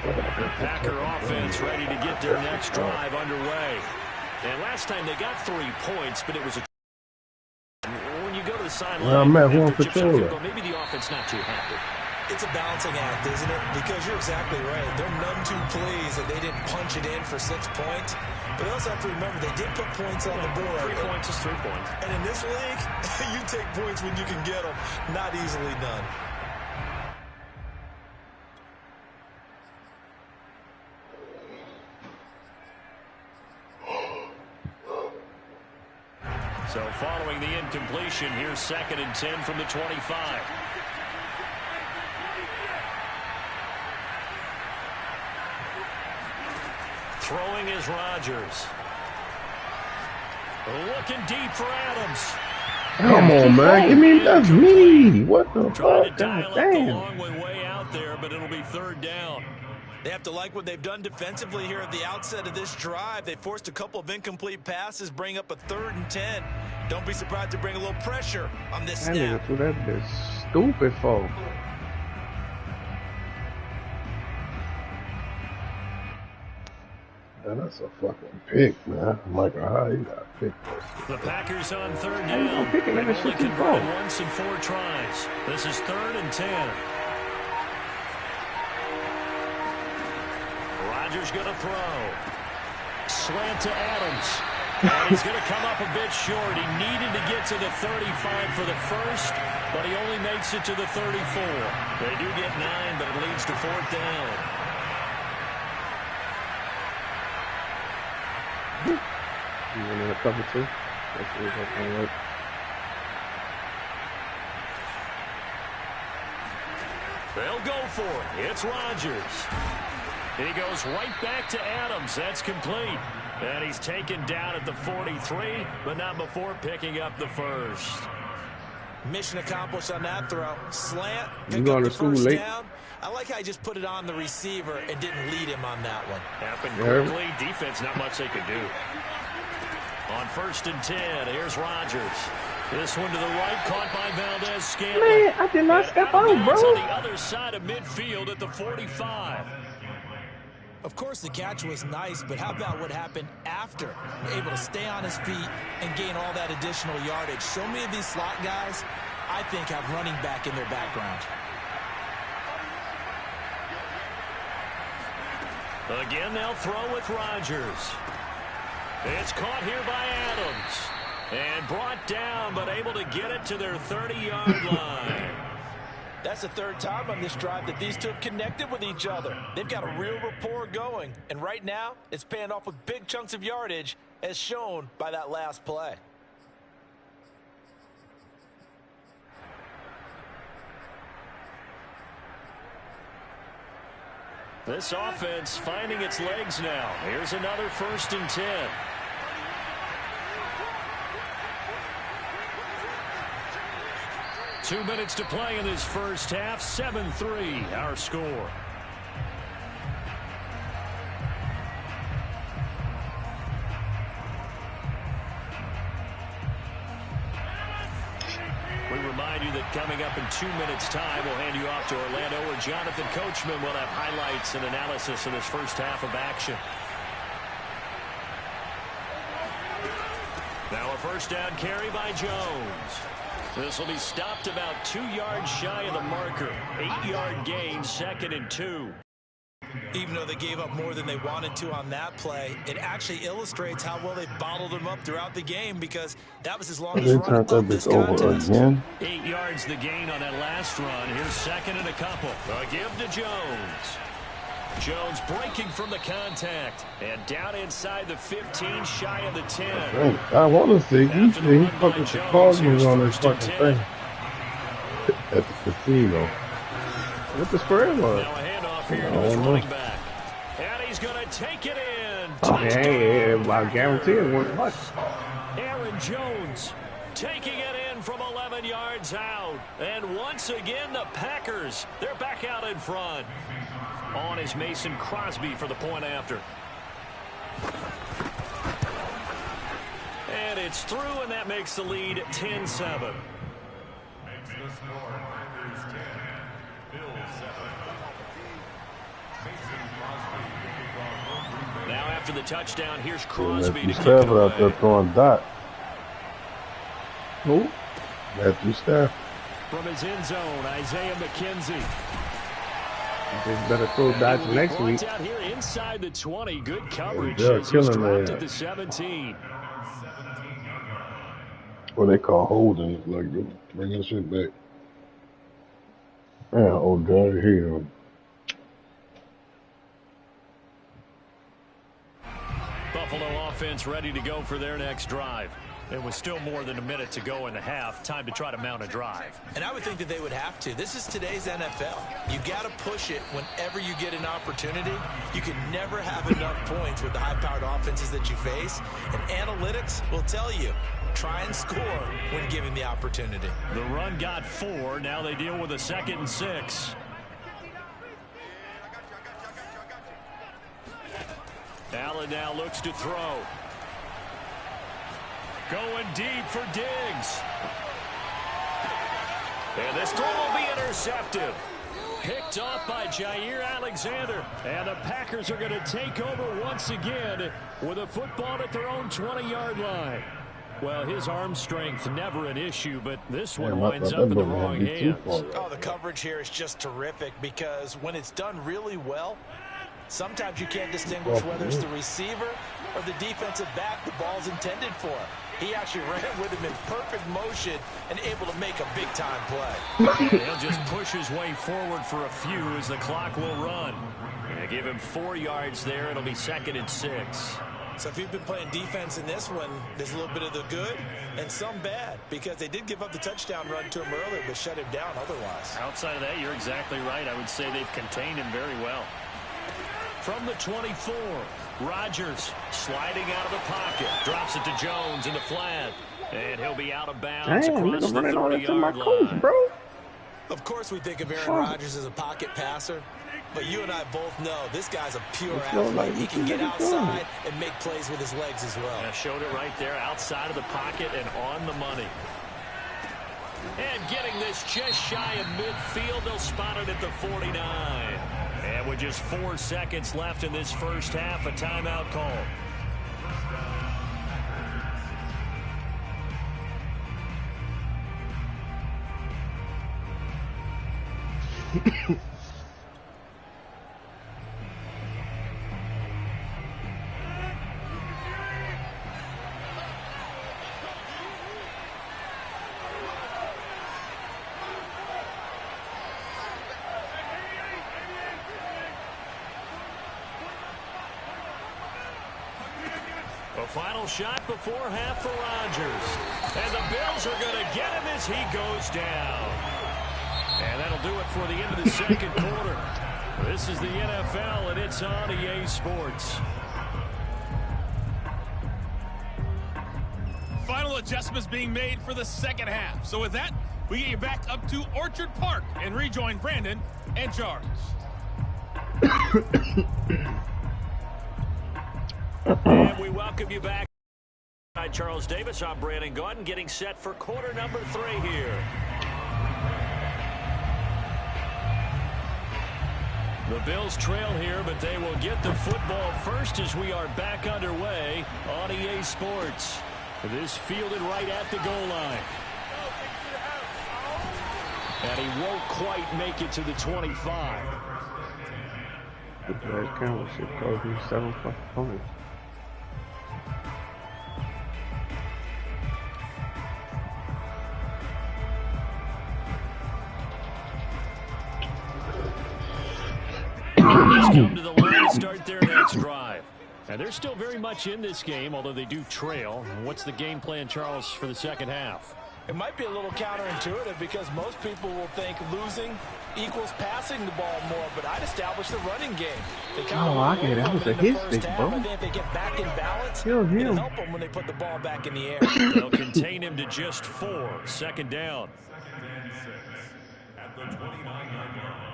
The Packer offense ready to get their next drive underway. And last time they got 3 points, but it was a... When you go to the sideline, maybe the offense not too happy. It's a balancing act, isn't it? Because you're exactly right. They're none too pleased that they didn't punch it in for 6 points. But they also have to remember they did put points on the board. 3 points is 3 points. And in this league, you take points when you can get them. Not easily done. So following the incompletion, here's 2nd and 10 from the 25. Throwing is Rodgers. Looking deep for Adams. Come on, man. Give me, that's me. What the Trying fuck? to dial God up the damn. long way out there, but it'll be 3rd down. They have to like what they've done defensively here at the outset of this drive. They forced a couple of incomplete passes, bring up a 3rd and 10. Don't be surprised to bring a little pressure on this That snap. nigga threw that bitch stupid for. Man, that's a fucking pick, man. Michael, how you got picked? The Packers on 3rd down. They've only converted once in 4 tries. This is 3rd and 10. Rodgers going to throw. Slant to Adams. And he's going to come up a bit short. He needed to get to the 35 for the first, but he only makes it to the 34. They do get 9, but it leads to 4th down. You went in a cover 2. Let's see if that can work. They'll go for it. It's Rodgers. He goes right back to Adams. That's complete. And he's taken down at the 43, but not before picking up the first. Mission accomplished on that throw. Slant, You pick going up to the school first late? down. I like how he just put it on the receiver and didn't lead him on that one. Happened quickly. Defense, not much they could do. On 1st and 10, here's Rodgers. This one to the right, caught by Valdez-Scantling. Man, I did not step out, bro. On the other side of midfield at the 45. Of course, the catch was nice, but how about what happened after? Able to stay on his feet and gain all that additional yardage. So many of these slot guys, I think, have running back in their background. Again, they'll throw with Rodgers. It's caught here by Adams. And brought down, but able to get it to their 30-yard line. That's the 3rd time on this drive that these two have connected with each other. They've got a real rapport going. And right now, it's paying off with big chunks of yardage, as shown by that last play. This offense finding its legs now. Here's another 1st and 10. Two minutes to play in this first half. 7-3, our score. We remind you that coming up in 2 minutes' time, we'll hand you off to Orlando, where Jonathan Coachman will have highlights and analysis of this first half of action. Now a 1st down carry by Jones. This will be stopped about 2 yards shy of the marker. 8-yard gain, 2nd and 2. Even though they gave up more than they wanted to on that play, it actually illustrates how well they bottled them up throughout the game, because that was as long as run of this contest. 8 yards the gain on that last run. Here's 2nd and a couple. A give to Jones. Jones breaking from the contact. And down inside the 15, shy of the 10. I want to see. Usually he fucking the Cardinals on this fucking thing. At the casino. What the spread was? Now a handoff here to his running back. And he's going to take it in. Yeah, I guarantee it wasn't much. Aaron Jones taking it in from 11 yards out. And once again, the Packers, they're back out in front. On is Mason Crosby for the point after. And it's through, and that makes the lead 10-7. Now after the touchdown, here's Crosby to kick it Stafford away. out there throwing dots. Who? Matthew Stafford. From his end zone, Isaiah McKenzie. Just better throw dots next week. Out here inside the 20, good coverage. They're As he's killing dropped that. at the 17. What they call holding, like bring that shit back. Yeah, old guy here. Buffalo offense ready to go for their next drive. It was still more than a minute to go in the half. Time to try to mount a drive. And I would think that they would have to. This is today's NFL. You got to push it whenever you get an opportunity. You can never have enough points with the high-powered offenses that you face. And analytics will tell you, try and score when given the opportunity. The run got 4. Now they deal with a 2nd and 6. Allen now looks to throw. Going deep for Diggs. And this throw will be intercepted. Picked off by Jair Alexander. And the Packers are going to take over once again with a football at their own 20-yard line. Well, his arm strength never an issue, but this one winds up in the wrong hands. Oh, the coverage here is just terrific because when it's done really well, sometimes you can't distinguish whether it's the receiver or the defensive back the ball's intended for. He actually ran with him in perfect motion and able to make a big-time play. He'll just push his way forward for a few as the clock will run. And give him 4 yards there. It'll be 2nd and 6. So if you've been playing defense in this one, there's a little bit of the good and some bad because they did give up the touchdown run to him earlier but shut him down otherwise. Outside of that, you're exactly right. I would say they've contained him very well. From the 24, Rodgers sliding out of the pocket. Drops it to Jones in the flat. And he'll be out of bounds across the 30-yard line. Bro. Of course we think of Aaron Rodgers as a pocket passer, but you and I both know this guy's a pure athlete. He can get outside and make plays with his legs as well. Yeah, showed it right there outside of the pocket and on the money. And getting this just shy of midfield, they'll spot it at the 49. And with just 4 seconds left in this first half, a timeout call. A final shot before half for Rodgers. And the Bills are going to get him as he goes down. And that'll do it for the end of the second quarter. This is the NFL, and it's on EA Sports. Final adjustments being made for the second half. So with that, we get you back up to Orchard Park and rejoin Brandon and Charles. And we welcome you back. Hi, Charles Davis. I'm Brandon Gaudin, getting set for quarter number 3 here. The Bills trail here, but they will get the football first as we are back underway on EA Sports. This fielded right at the goal line. And he won't quite make it to the 25. The Bears count should cost me 7 fucking points. Come to the line to start their next drive. And they're still very much in this game, although they do trail. What's the game plan, Charles, for the second half? It might be a little counterintuitive because most people will think losing equals passing the ball more, but I'd establish the running game. They I get it. That was a hit stick, bro. I think if they get back in balance, Kill him. it'll help them when they put the ball back in the air. They'll contain him to just 4. Second down. At the 29-yard line.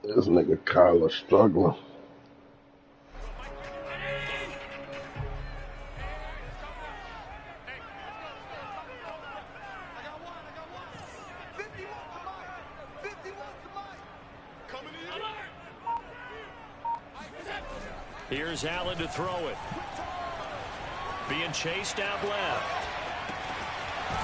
This nigga Kyler struggling. Here's Allen to throw it. Being chased out left.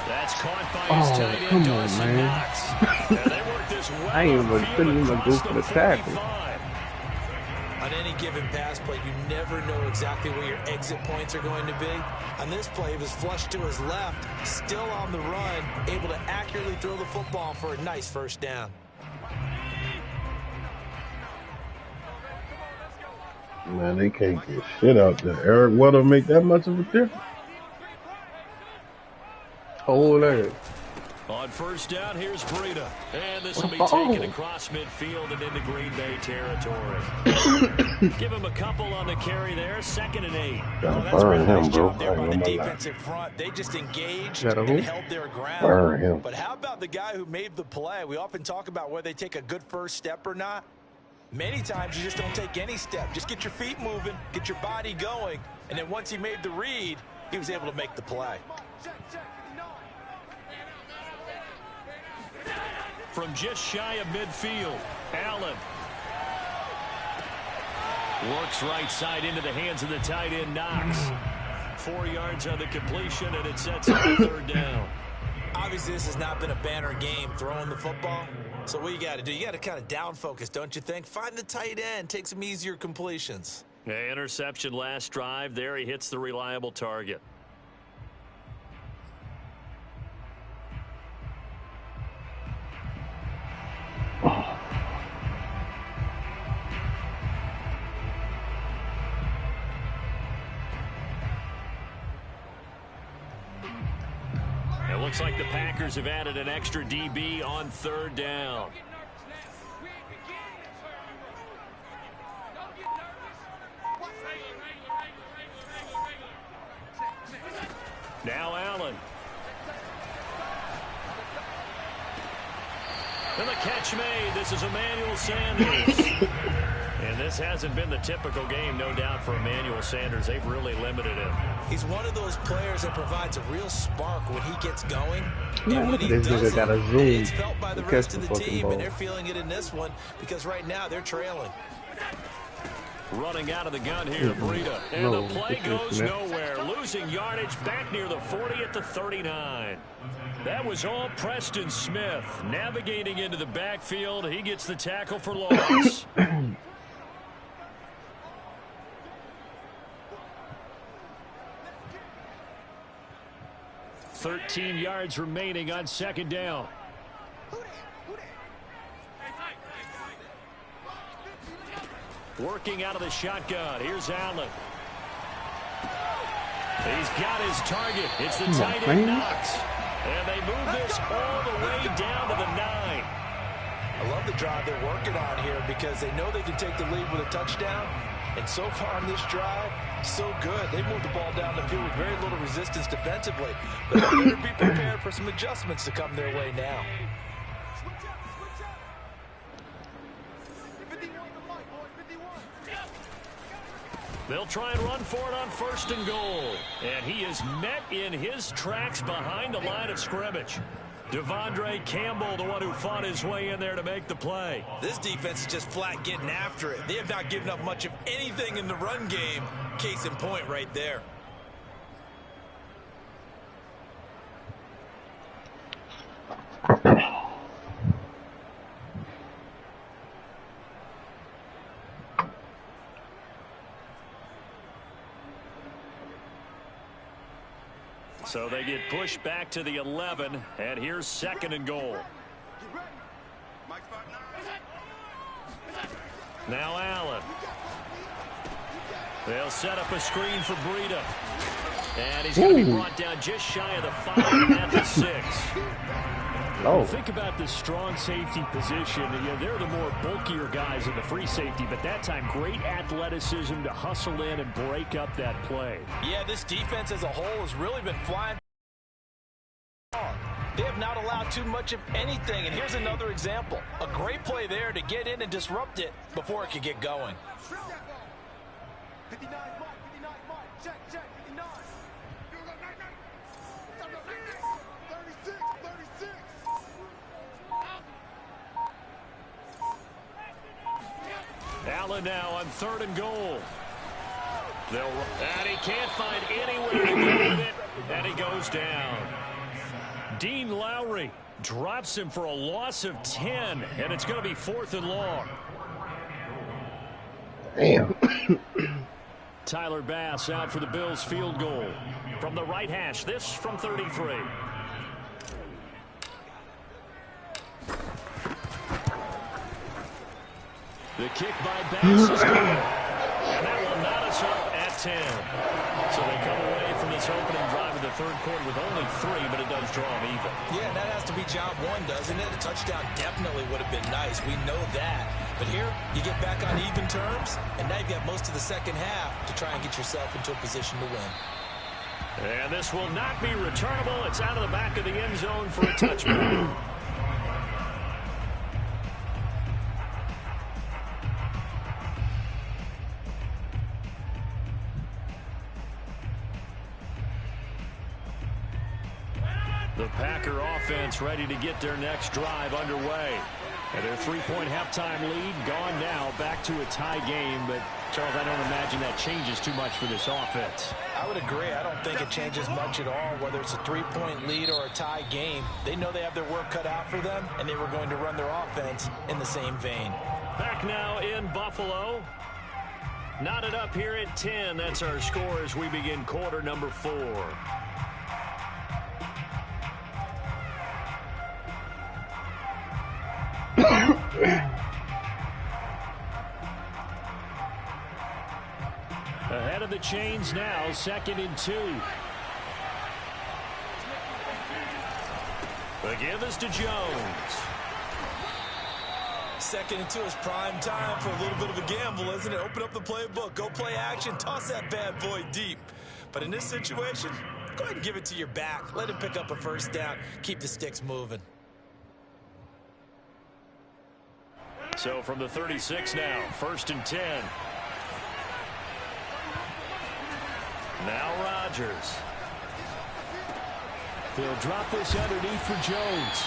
That's caught by his tight end, Dawson Knox. Now they work this well. I ain't even couldn't even go for the tackle. On any given pass play, you never know exactly where your exit points are going to be. On this play, he was flushed to his left, still on the run, able to accurately throw the football for a nice first down. Man, they can't get shit out there. Eric Weddle make that much of a difference? Hold that. On first down, here's Breida. And this will be taken across midfield and into Green Bay territory. Give him a couple on the carry there. 2nd and 8. Gotta burn him, bro. There by the defensive front. They just engaged and held their ground. Burn him. But how about the guy who made the play? We often talk about whether they take a good first step or not. Many times you just don't take any step. Just get your feet moving, get your body going, and then once he made the read, he was able to make the play. From just shy of midfield, Allen works right side into the hands of the tight end, Knox. 4 yards on the completion, and it sets up a 3rd down. Obviously, this has not been a banner game throwing the football. So what you got to do, you got to kind of down focus, don't you think? Find the tight end, take some easier completions. Interception last drive. There he hits the reliable target. It looks like the Packers have added an extra DB on 3rd down. Now Allen. And the catch made. This is Emmanuel Sanders. And this hasn't been the typical game, no doubt, for Emmanuel Sanders. They've really limited him. He's one of those players that provides a real spark when he gets going. Yeah, and when he this nigga got a zoom it's felt by the rest of the team, ball. and they're feeling it in this one because right now they're trailing. Running out of the gun here, Breida. And the play goes nowhere. Losing yardage back near the 40 at the 39. That was all Preston Smith. Navigating into the backfield. He gets the tackle for loss. 13 yards remaining on 2nd down. Working out of the shotgun. Here's Allen. He's got his target. It's the tight end, Knox. And they move this all the way down to the 9. I love the drive they're working on here because they know they can take the lead with a touchdown. And so far on this drive, so good. They moved the ball down the field with very little resistance defensively. But they better be prepared for some adjustments to come their way now. They'll try and run for it on 1st and goal. And he is met in his tracks behind the line of scrimmage. Devondre Campbell, the one who fought his way in there to make the play. This defense is just flat getting after it. They have not given up much of anything in the run game. Case in point right there. So they get pushed back to the 11, and here's 2nd and goal. Now Allen. They'll set up a screen for Breida. And he's going to be brought down just shy of the 5 at the 6. Oh. Think about the strong safety position. You know, they're the more bulkier guys in the free safety, but that time great athleticism to hustle in and break up that play. Yeah, this defense as a whole has really been flying. They have not allowed too much of anything, and here's another example. A great play there to get in and disrupt it before it could get going. Allen now on 3rd and goal. And he can't find anywhere to go with it, and he goes down. Dean Lowry drops him for a loss of 10, and it's going to be 4th and long. Damn. Tyler Bass out for the Bills field goal. From the right hash, this from 33. The kick by Bass is good. And that will knot us up at 10. So they come away from this opening drive in the third quarter with only 3, but it does draw them even. Yeah, that has to be job one, doesn't it? A touchdown definitely would have been nice. We know that. But here, you get back on even terms, and now you've got most of the second half to try and get yourself into a position to win. And this will not be returnable. It's out of the back of the end zone for a touchback. The Packer offense ready to get their next drive underway. And their 3-point halftime lead gone now, back to a tie game. But, Charles, I don't imagine that changes too much for this offense. I would agree. I don't think it changes much at all, whether it's a 3-point lead or a tie game. They know they have their work cut out for them, and they were going to run their offense in the same vein. Back now in Buffalo. Knotted up here at 10. That's our score as we begin quarter number 4. Ahead of the chains now, 2nd and 2. The give is to Jones. 2nd and 2 is prime time for a little bit of a gamble, isn't it? Open up the playbook, go play action, toss that bad boy deep. But in this situation, go ahead and give it to your back. Let him pick up a first down. Keep the sticks moving. So from the 36 now, 1st and 10. Now Rodgers. They'll drop this underneath for Jones.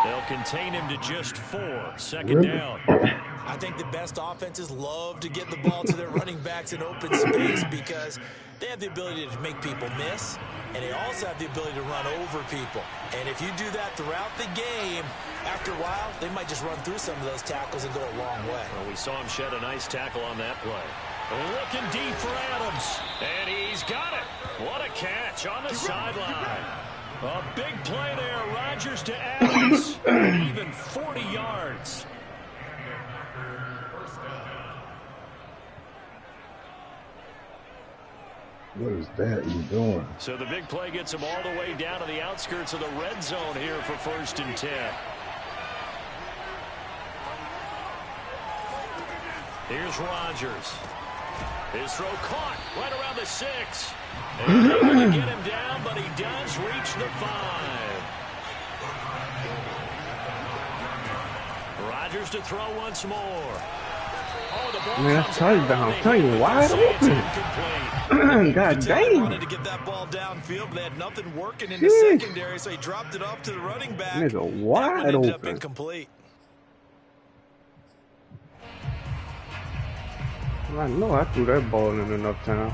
They'll contain him to just 4. 2nd down. I think the best offenses love to get the ball to their running backs in open space because they have the ability to make people miss, and they also have the ability to run over people. And if you do that throughout the game, after a while, they might just run through some of those tackles and go a long way. Well, we saw him shed a nice tackle on that play. Looking deep for Adams, and he's got it. What a catch on the sideline. A big play there. Rodgers to Adams, and even 40 yards. What is that you doing? So the big play gets him all the way down to the outskirts of the red zone here for 1st and 10. Here's Rodgers. His throw caught right around the 6. And able to get him down, but he does reach the 5. Rodgers to throw once more. Oh, the ball Man, that's touchdown. I'm telling you, wide open. God dang. Wanted to get that ball downfield, but they had nothing working in the secondary, so he dropped it off to the running back. Nigga, wide that one ended up open. incomplete. I know I threw that ball in enough time.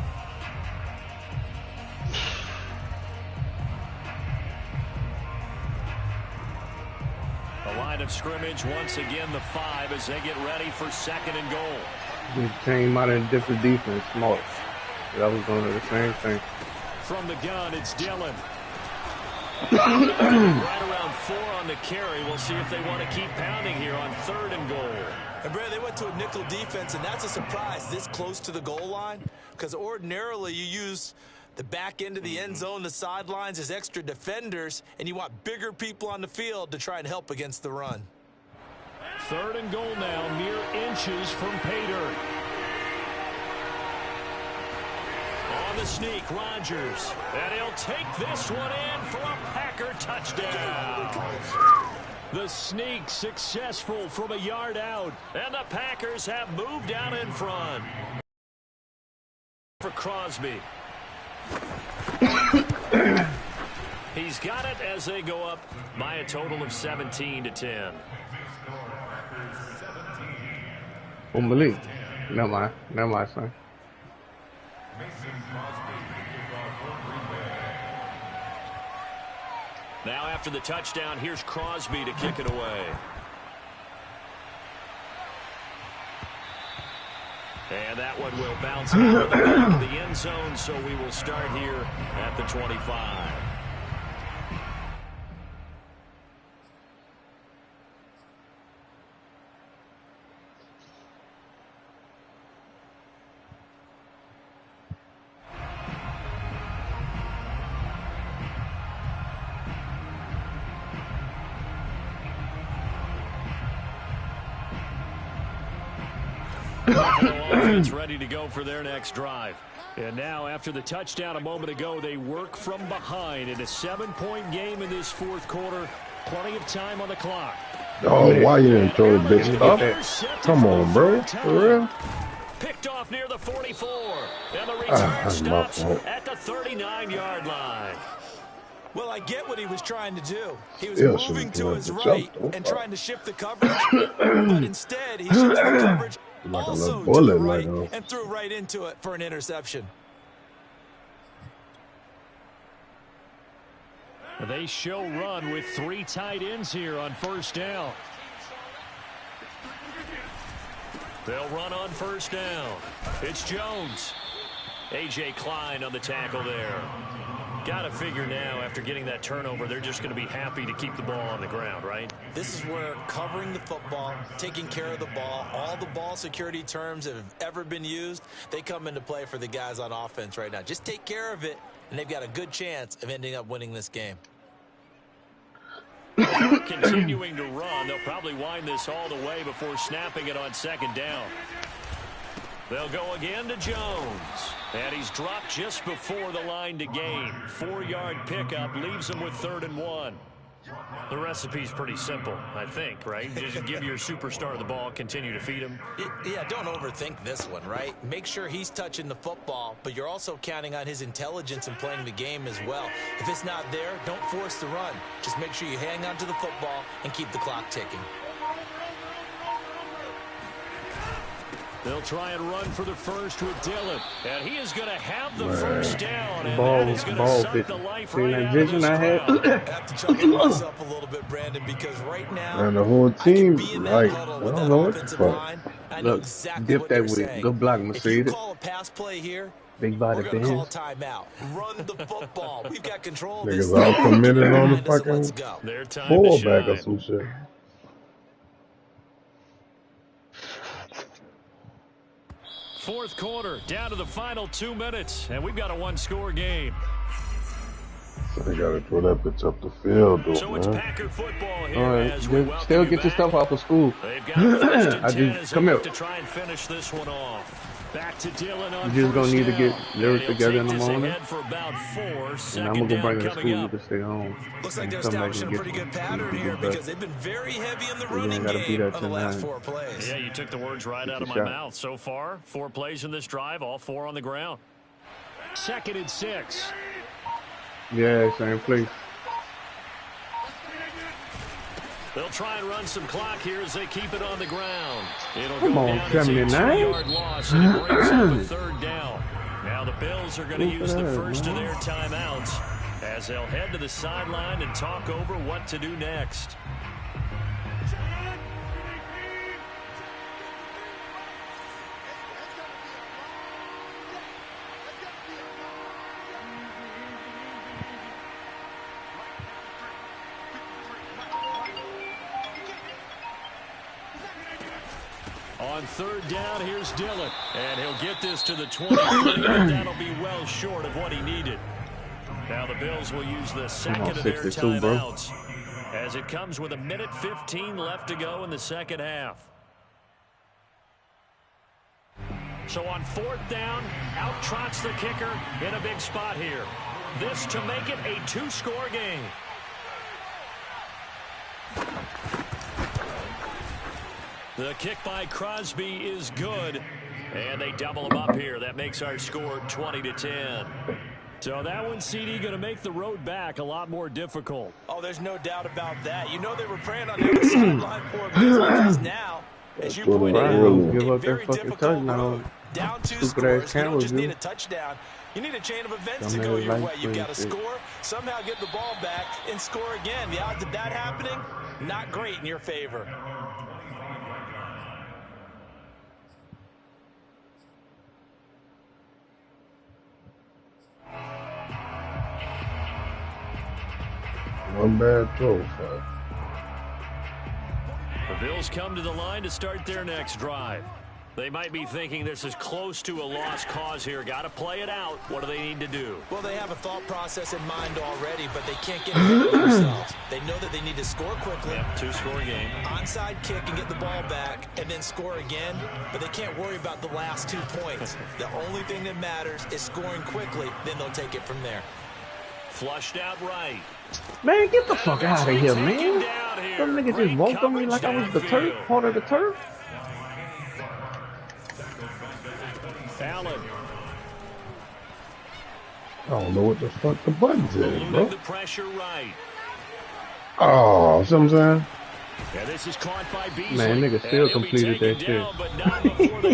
The line of scrimmage once again the 5 as they get ready for 2nd and goal. This team out in different defense, smart. That was going to the same thing. From the gun, it's Dillon. Right around 4 on the carry. We'll see if they want to keep pounding here on 3rd and goal. And Brad, they went to a nickel defense, and that's a surprise this close to the goal line, because ordinarily you use the back end of the end zone, the sidelines as extra defenders, and you want bigger people on the field to try and help against the run. 3rd and goal now, mere inches from Pater. On the sneak, Rodgers. And he'll take this one in for a Packer touchdown. The sneak successful from a yard out. And the Packers have moved out in front. For Crosby. He's got it as they go up by a total of 17-10. Malik. Never mind, son. Now after the touchdown, here's Crosby to kick it away. And that one will bounce out of the back of the end zone, so we will start here at the 25. Offense ready to go for their next drive. And now, after the touchdown a moment ago, they work from behind in a 7-point game in this fourth quarter. Plenty of time on the clock. Oh, why you didn't throw the big stuff? Come on, bro. For real? Picked off near the 44. And the return stops at the 39-yard line. Well, I get what he was trying to do. He was moving to his right and trying to shift the coverage. But instead, he shifted the coverage like also bullet, to the right like and threw right into it for an interception. They show run with 3 tight ends here on first down. They'll run on first down. It's Jones. A.J. Klein on the tackle there. Got to figure now, after getting that turnover, they're just going to be happy to keep the ball on the ground, right? This is where covering the football, taking care of the ball, all the ball security terms that have ever been used, they come into play for the guys on offense right now. Just take care of it, and they've got a good chance of ending up winning this game. Continuing to run, they'll probably wind this all the way before snapping it on second down. They'll go again to Jones. And he's dropped just before the line to gain. 4-yard pickup leaves him with 3rd and 1. The recipe's pretty simple, I think, right? Just give your superstar the ball, continue to feed him. Yeah, don't overthink this one, right? Make sure he's touching the football, but you're also counting on his intelligence in playing the game as well. If it's not there, don't force the run. Just make sure you hang on to the football and keep the clock ticking. They'll try and run for the first with Dillon. And he is going to have the first down. And Ball, that is going to suck the life right out of this I had. I have to chuckle myself a little bit, Brandon, because right now, and the whole team, I can be in that like, huddle I with don't that know what the offensive fuck. line. I know Look, exactly dip what that they're with saying. good block, If you Mercedes. call a pass play here, Big we're body going to call fans. timeout. Run the football. We've got control of this Niggas all thing. committed on the Behind us and let's fucking go. Their time to fullback or shine. some shit. Fourth quarter, down to the final 2 minutes, and we've got a 1-score game. So they gotta throw that bitch up the field, though, So it's man. Packer football here as we welcome Still you get your back. stuff off of school. They've got 1st and 10 I just as they come look here. to try and finish this one off. Back to Dillon on You just gonna first need to get down. lyrics And he'll together in take the this morning. ahead for about 4. And I'm Second gonna go bring down it to coming school. You up. can stay home. Looks like they're Come back establishing and a pretty get good pattern here because they've been very heavy in the running gotta do game that on the last tonight. 4 plays. Yeah, you took the words right out of my shot. mouth. So far, 4 plays in this drive, all 4 on the ground. 2nd and 6. Yeah, same place. They'll try and run some clock here as they keep it on the ground. It'll Come go on, down as a 79. 2-yard loss, and it brings up a 3rd down. Now the Bills are going to use the first of their timeouts as they'll head to the sideline and talk over what to do next. On 3rd down, here's Dillon. And he'll get this to the 23, but that'll be well short of what he needed. Now the Bills will use the second of their 62, bro. timeouts as it comes with 1:15 left to go in the second half. So on 4th down, out trots the kicker in a big spot here. This to make it a 2-score game. The kick by Crosby is good, and they double him up here. That makes our score 20-10. So that one, CD, going to make the road back a lot more difficult. Oh, there's no doubt about that. You know they were praying on the other sideline for a bit because now, as you pointed out, Give a up that very fucking difficult touchdown. road. Down 2 Stupid scores. ass You don't Cowboys, just need dude. a touchdown. You need a chain of events Some to go niggas your like way. You've got to shit. score, somehow get the ball back, and score again. The odds of that happening, not great in your favor. One bad throw, fuck. The Bills come to the line to start their next drive. They might be thinking this is close to a lost cause here. Got to play it out. What do they need to do? Well, they have a thought process in mind already, but they can't get ahead of themselves. They know that they need to score quickly. Yep, two-score game. Onside kick and get the ball back and then score again, but they can't worry about the last 2 points. The only thing that matters is scoring quickly, then they'll take it from there. Flushed out right. Man, get the fuck out of here, man. Some niggas just walked on me like I was the turf, part of the turf. Allen. I don't know what the fuck the buttons is, bro. The pressure right. Oh, see what I'm saying? Yeah, this is caught by Beasley. Man, nigga still completed that shit.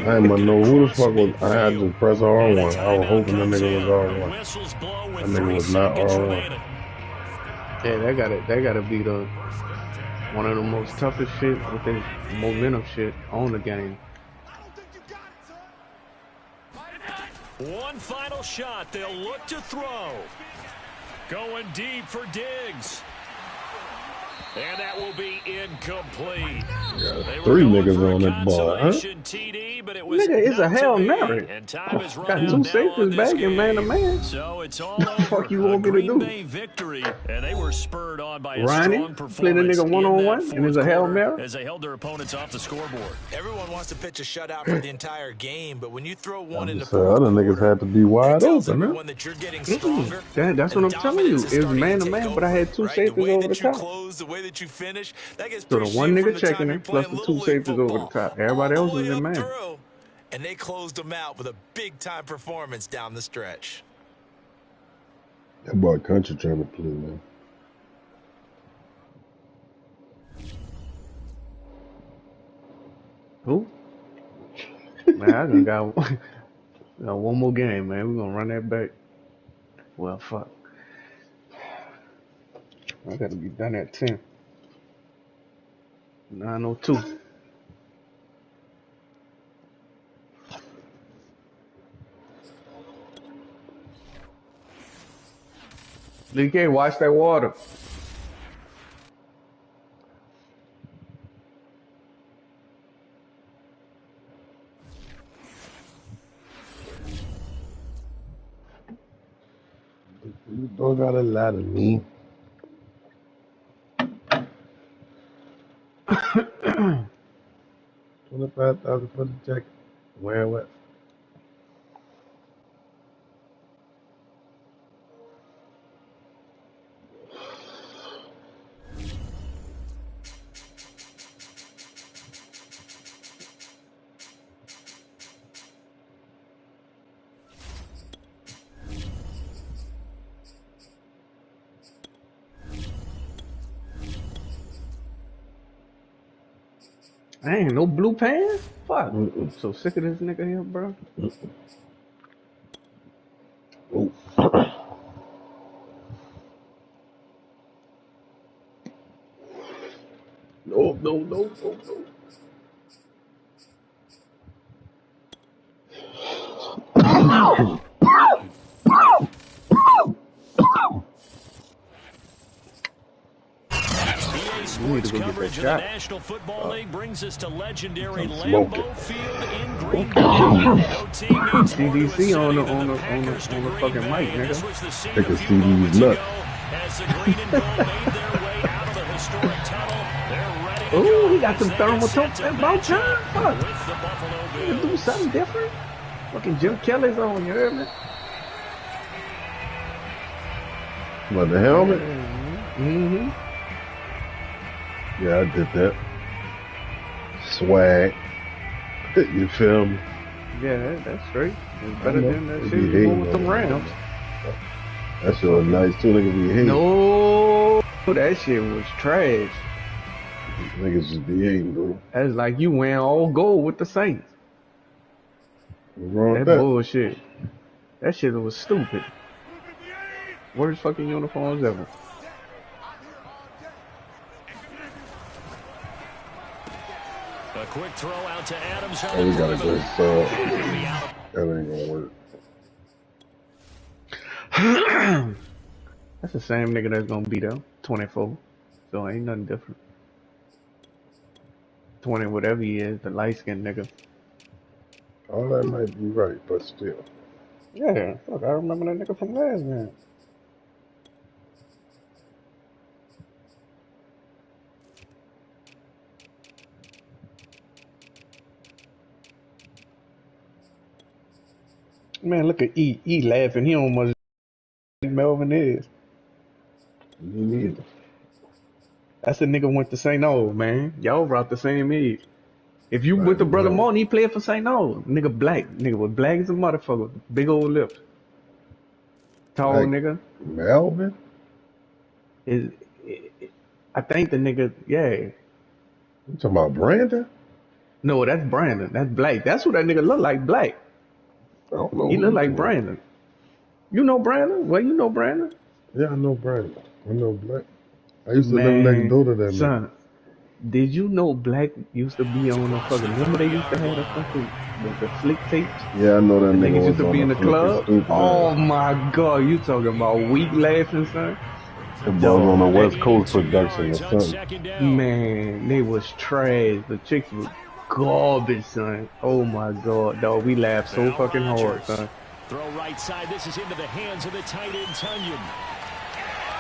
I ain't know who the fuck was. I had to press R1. I was hoping the nigga was R1. That nigga was not R1. Yeah, that gotta be the one of the most toughest shit with this momentum shit on the game. One final shot. They'll look to throw. Going deep for Diggs. And that will be incomplete. Yeah, 3 niggas on that ball, huh? TD, but it was Nigga, it's a Hail Mary. Got 2 safeties back in man-to-man. So it's all What the fuck you want me to Green do? Bay victory, and they were spurred on by a Ronnie, strong split a performance nigga one-on-one, in that and it's a Hail fourth Mary? quarter as they held their opponents off the scoreboard. Everyone wants to pitch a shutout for the entire game, but when you throw one in the So fourth other niggas quarter, had to be wide that tells open, everyone huh? that you're getting stronger. That's what I'm and telling you. dominance It's is starting to man-to-man, take but I had 2 over, right? safeties The way over the that you top. close, the way that you finish, that gets So the one appreciated nigga from the checking time it, you're plus playing the 2 Little League safeties over the football. top. Everybody All else the is way in up man. through. And they closed them out with a big-time performance down the stretch. That boy Country trying to play, man. Who? Man, I done got one more game, man. We're gonna run that back. Well, fuck. I gotta be done at 10. 9:02. DK, watch that water. You don't gotta lie to me. 25,000 for the jacket. Wear what? I ain't no blue pants. Fuck. I'm so sick of this nigga here, bro. Oh. No. Sports go get coverage that of the shot. National Football League brings us to legendary Smoke Lambeau it. Field in Green Bay. No team means more to a CDC city on the than on Packers to the Green fucking Bay, mic, and this nigga. was the scene Take a a few CD's moments nut. ago as the green and gold made their way out of the historic tunnel. They're ready to Ooh, go he got as some they thermal get set tote. to That's about match up time. Fuck. with the Buffalo You do Bills. something different. Fucking Jim Kelly's on, you heard me? What, the helmet? Mm-hmm. Yeah, I did that. Swag. You feel me? Yeah, that's straight. It's better than that They shit be you hating going with on them that. Rams. That shit was nice too. Niggas be hating. No, that shit was trash. Niggas just be hating, bro. That's like you wearing all gold with the Saints. What's wrong with That that? bullshit. That shit was stupid. Worst fucking uniforms ever. A quick throw out to Adams. Oh, we gotta go sub. That ain't gonna work. That's the same nigga that's gonna be there. 24. So ain't nothing different. 20 whatever he is, the light skinned nigga. All that might be right, but still. Yeah, fuck, I remember that nigga from last game. Man, look at E. E laughing. He almost like Melvin is. Me neither. That's a nigga went to St. Ol, man. Y'all about the same age. If you with the Right, brother man. Martin, he played for St. Ol. Nigga black. Nigga was black as a motherfucker. Big old lips. Tall Like nigga. Melvin? Is I think the nigga, yeah. You talking about Brandon? No, that's Brandon. That's black. That's what that nigga look like, black. I don't know. He who look you like talking about. Brandon. You know Brandon? Well, you know Brandon. Yeah, I know Brandon. I know Black. I used to live next Man, door to that nigga. son, did you know Black used to be on the fucking, remember they used to have the fucking, the flick tapes? Yeah, I know that The nigga niggas was used to on be in the flipping club. stupid Oh ass. my God, you talking about weak laughing, son? That boy was on the Dog, West Coast 82 production or yards on something. second down. man, they was trash. The chicks was garbage, son. Oh my God, dog, we laughed so Now fucking hard, Rodgers. son. Throw right side. This is into the hands of the tight end, Tunyon.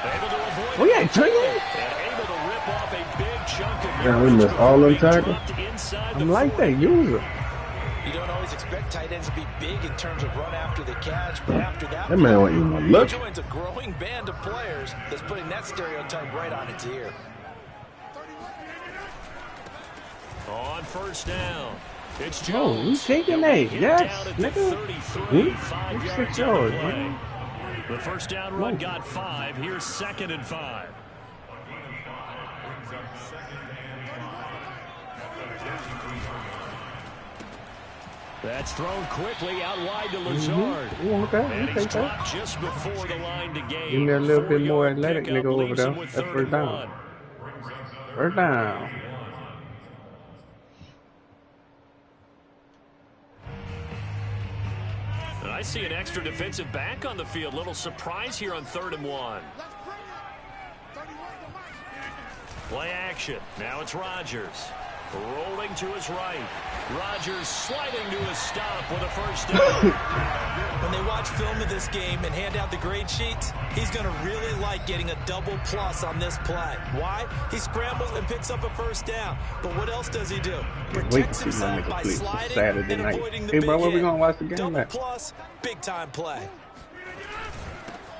Able to avoid Oh it. yeah, Tunyon. And able to rip off a big chunk of Man, we yardage missed all before them being tackles. dropped inside I'm the like 40. that user. You don't always expect tight ends to be big in terms of run after the catch, but after that, That man wasn't even he looking. joins a growing band of players that's putting that stereotype right on its ear. On first down. It's Oh, we Jones. taking He'll be that. hit Yes, down at the nigga. 33, 5 That's yards 6 on the yards, play. man. The first down run got 5. Here's 2nd and 5. That's thrown quickly out wide to Lazard. Okay, And we he's take that. dropped just before the line to gain. Give me a little bit more 4-yard athletic pickup nigga over leaves there. him with That's 3rd first and down. 1. First down. And I see an extra defensive back on the field. Little surprise here on 3rd and 1. Play action. Now it's Rodgers. Rolling to his right. Rodgers sliding to his stop with a first down. When they watch film of this game and hand out the grade sheets, he's going to really like getting a double plus on this play. Why? He scrambles and picks up a first down. But what else does he do? Wait to Protects see my himself nigga by play sliding Saturday and night. avoiding the Hey, big bro, where we hit. gonna watch the game Double at? plus, big time play.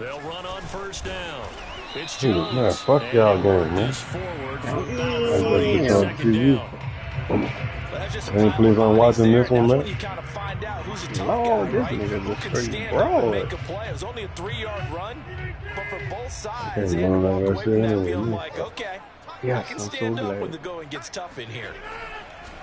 They'll run on first down. It's Dude, Jones. man, fuck And y'all they work game, man. this forward for I about just 4 get on on 2nd TV. down. But that's just a Ain't pile please of on bodies watching there, this one, and that's man. when you kind of find out who's a tough Lord, guy, this right? nigga Who was can pretty stand up and broad. make a play. It was only a 3-yard run, but for both sides, Can't they had to run walk like away that from shit that anyway. feeling You- like, okay, I Yes, can I'm so stand up when glad. the going gets tough in here.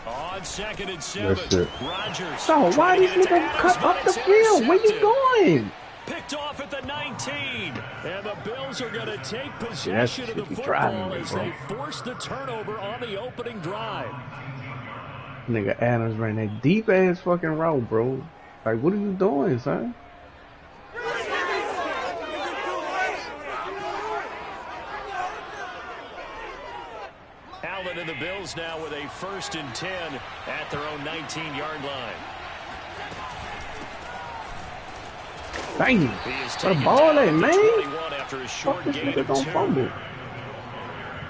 On 2nd and 7. That's it. Rodgers. So why trying to this get it to nigga Adams, cut but up the it's field? Where you intercepted. going? Picked off at the 19. And the Bills are going to take Yeah, possession that of the shit be driving football me, as bro. they force the turnover on the opening drive. Nigga Adams ran that deep ass fucking route, bro. Like, what are you doing, son? Allen and the Bills now with a 1st and 10 at their own 19-yard line. Dang. He is What a taken ball down at, at the man. 21 after a short Fuck, this gain nigga of don't 2. fumble.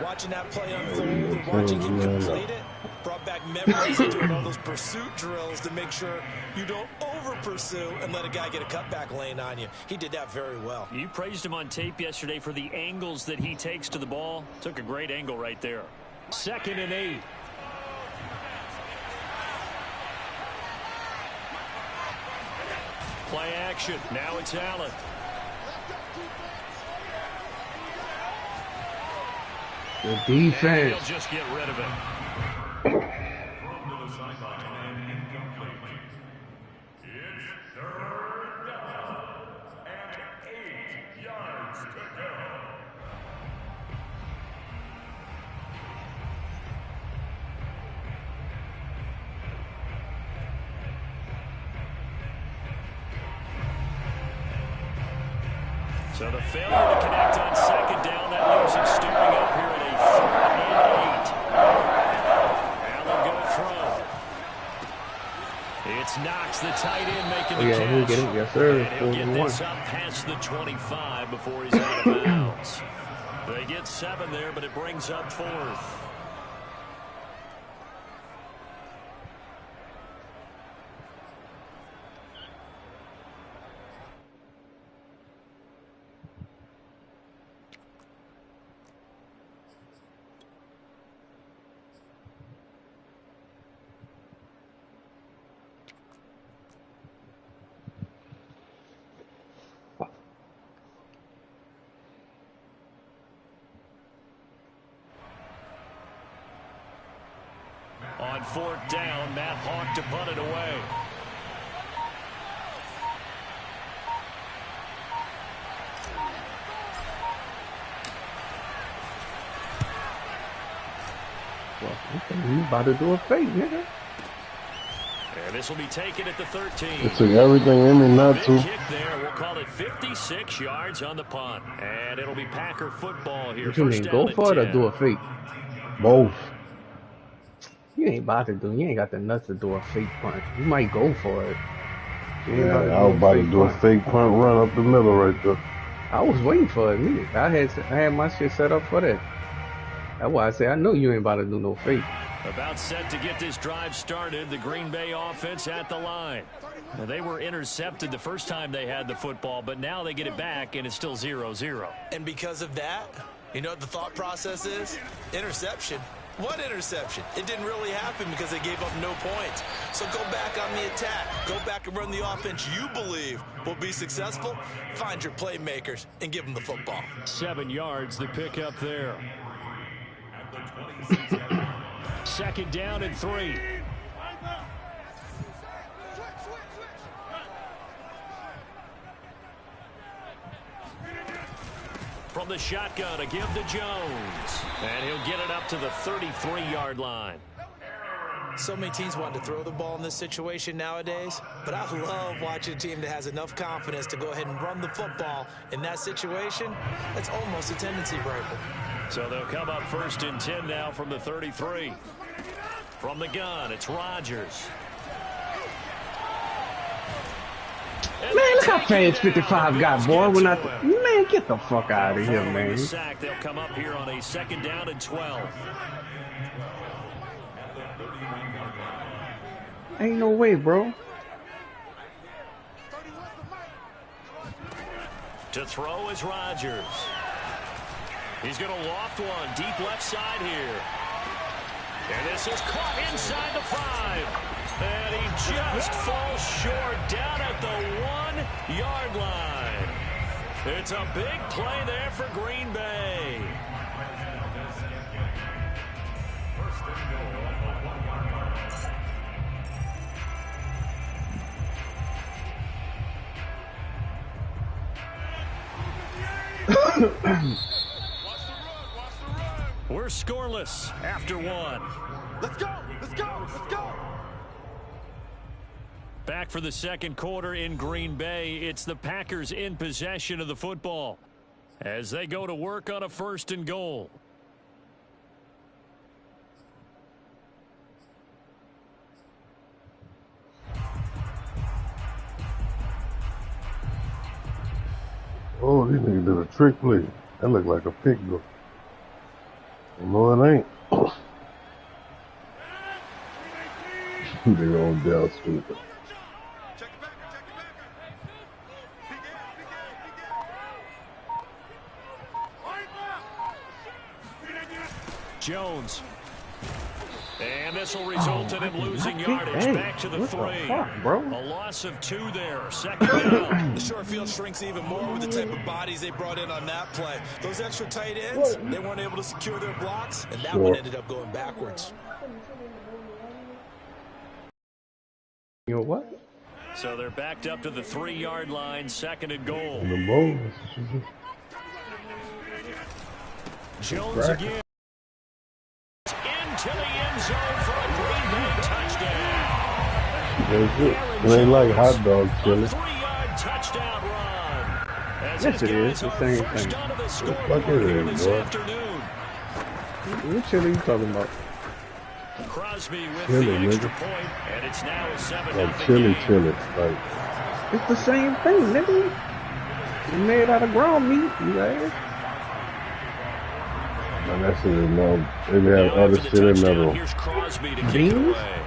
Watching that play unfold and watching him complete it brought back memories of doing all those pursuit drills to make sure you don't over-pursue and let a guy get a cutback lane on you. He did that very well. You praised him on tape yesterday for the angles that he takes to the ball. Took a great angle right there. 2nd and 8. Play action. Now it's Allen. The And defense. he'll just get rid of it. So the failure to connect on second down, that leaves it stirring up here at a 3rd and 8. Allen going to throw. It's Knox, the tight end, making the catch. He'll get it. Yes, sir. And he'll get this up past the 25 before he's out of bounds. They get 7 there, but it brings up 4th. On 4th down, Matt Hawk to punt it away. Well, he's about to do a fake, nigga. And this will be taken at the 13. It took everything in me not to. Kick there. We'll call it 56 yards on the punt. And it'll be Packer football here. What you mean, go for it or do a fake? Both. You ain't about to do. You ain't got the nuts to do a fake punt. You might go for it. Yeah, I was about to do a fake punt run up the middle right there. I was waiting for it. I had my shit set up for that. That's why I say I know you ain't about to do no fake. About set to get this drive started. The Green Bay offense at the line. Now, they were intercepted the first time they had the football, but now they get it back, and it's still 0-0. And because of that, you know what the thought process is? Interception. What interception? It didn't really happen because they gave up no points. So go back on the attack. Go back and run the offense you believe will be successful. Find your playmakers and give them the football. 7 yards, the pickup there. 2nd down and 3. From the shotgun, a give to Jones. And he'll get it up to the 33-yard line. So many teams want to throw the ball in this situation nowadays, but I love watching a team that has enough confidence to go ahead and run the football in that situation. That's almost a tendency breaker. So they'll come up 1st and 10 now from the 33. From the gun, it's Rodgers. Man, look how fast 55 got, boy. Man, get the fuck out of here, man. Sack, they'll come up here on a 2nd down and 12. Ain't no way, bro. To throw is Rodgers. He's going to loft one deep left side here. And this is caught inside the 5. And he just falls short down at the 1-yard line. It's a big play there for Green Bay. We're scoreless after 1. Let's go! Let's go! Let's go! Back for the 2nd quarter in Green Bay. It's the Packers in possession of the football as they go to work on a 1st and goal. Oh, these niggas did a trick play. That looked like a pick though. No, it ain't. They're all down stupid. Jones. And this will result in him losing yardage. Back to the 3. A loss of 2 there. 2nd down. The short field shrinks even more with the type of bodies they brought in on that play. Those extra tight ends, they weren't able to secure their blocks, and that one ended up going backwards. You know what? So they're backed up to the 3-yard line, 2nd and goal. The ball. Jones again. Into the end zone for a Green Bay touchdown. That's it. It ain't like hot dog chili. 3-yard touchdown run. Has Yes, his it is. guys The on same first thing. onto the What scoreboard the fuck here is this it, boy? afternoon. What chili you talking about? Crosby with Chili, the extra nigga. point, and it's now a 7-0 Like chili, game. chili. Like, It's the same thing, nigga. It's made out of ground meat, you ass. man, that shit is no. They be having Now other after the shit in there touchdown, though. here's Crosby to kick it Beans? away.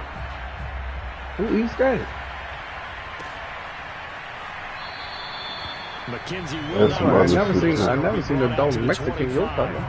Who eats that? McKenzie will That's not what I I return. never seen. see. I never seen Brought a out dog to the Mexican yo 25. color.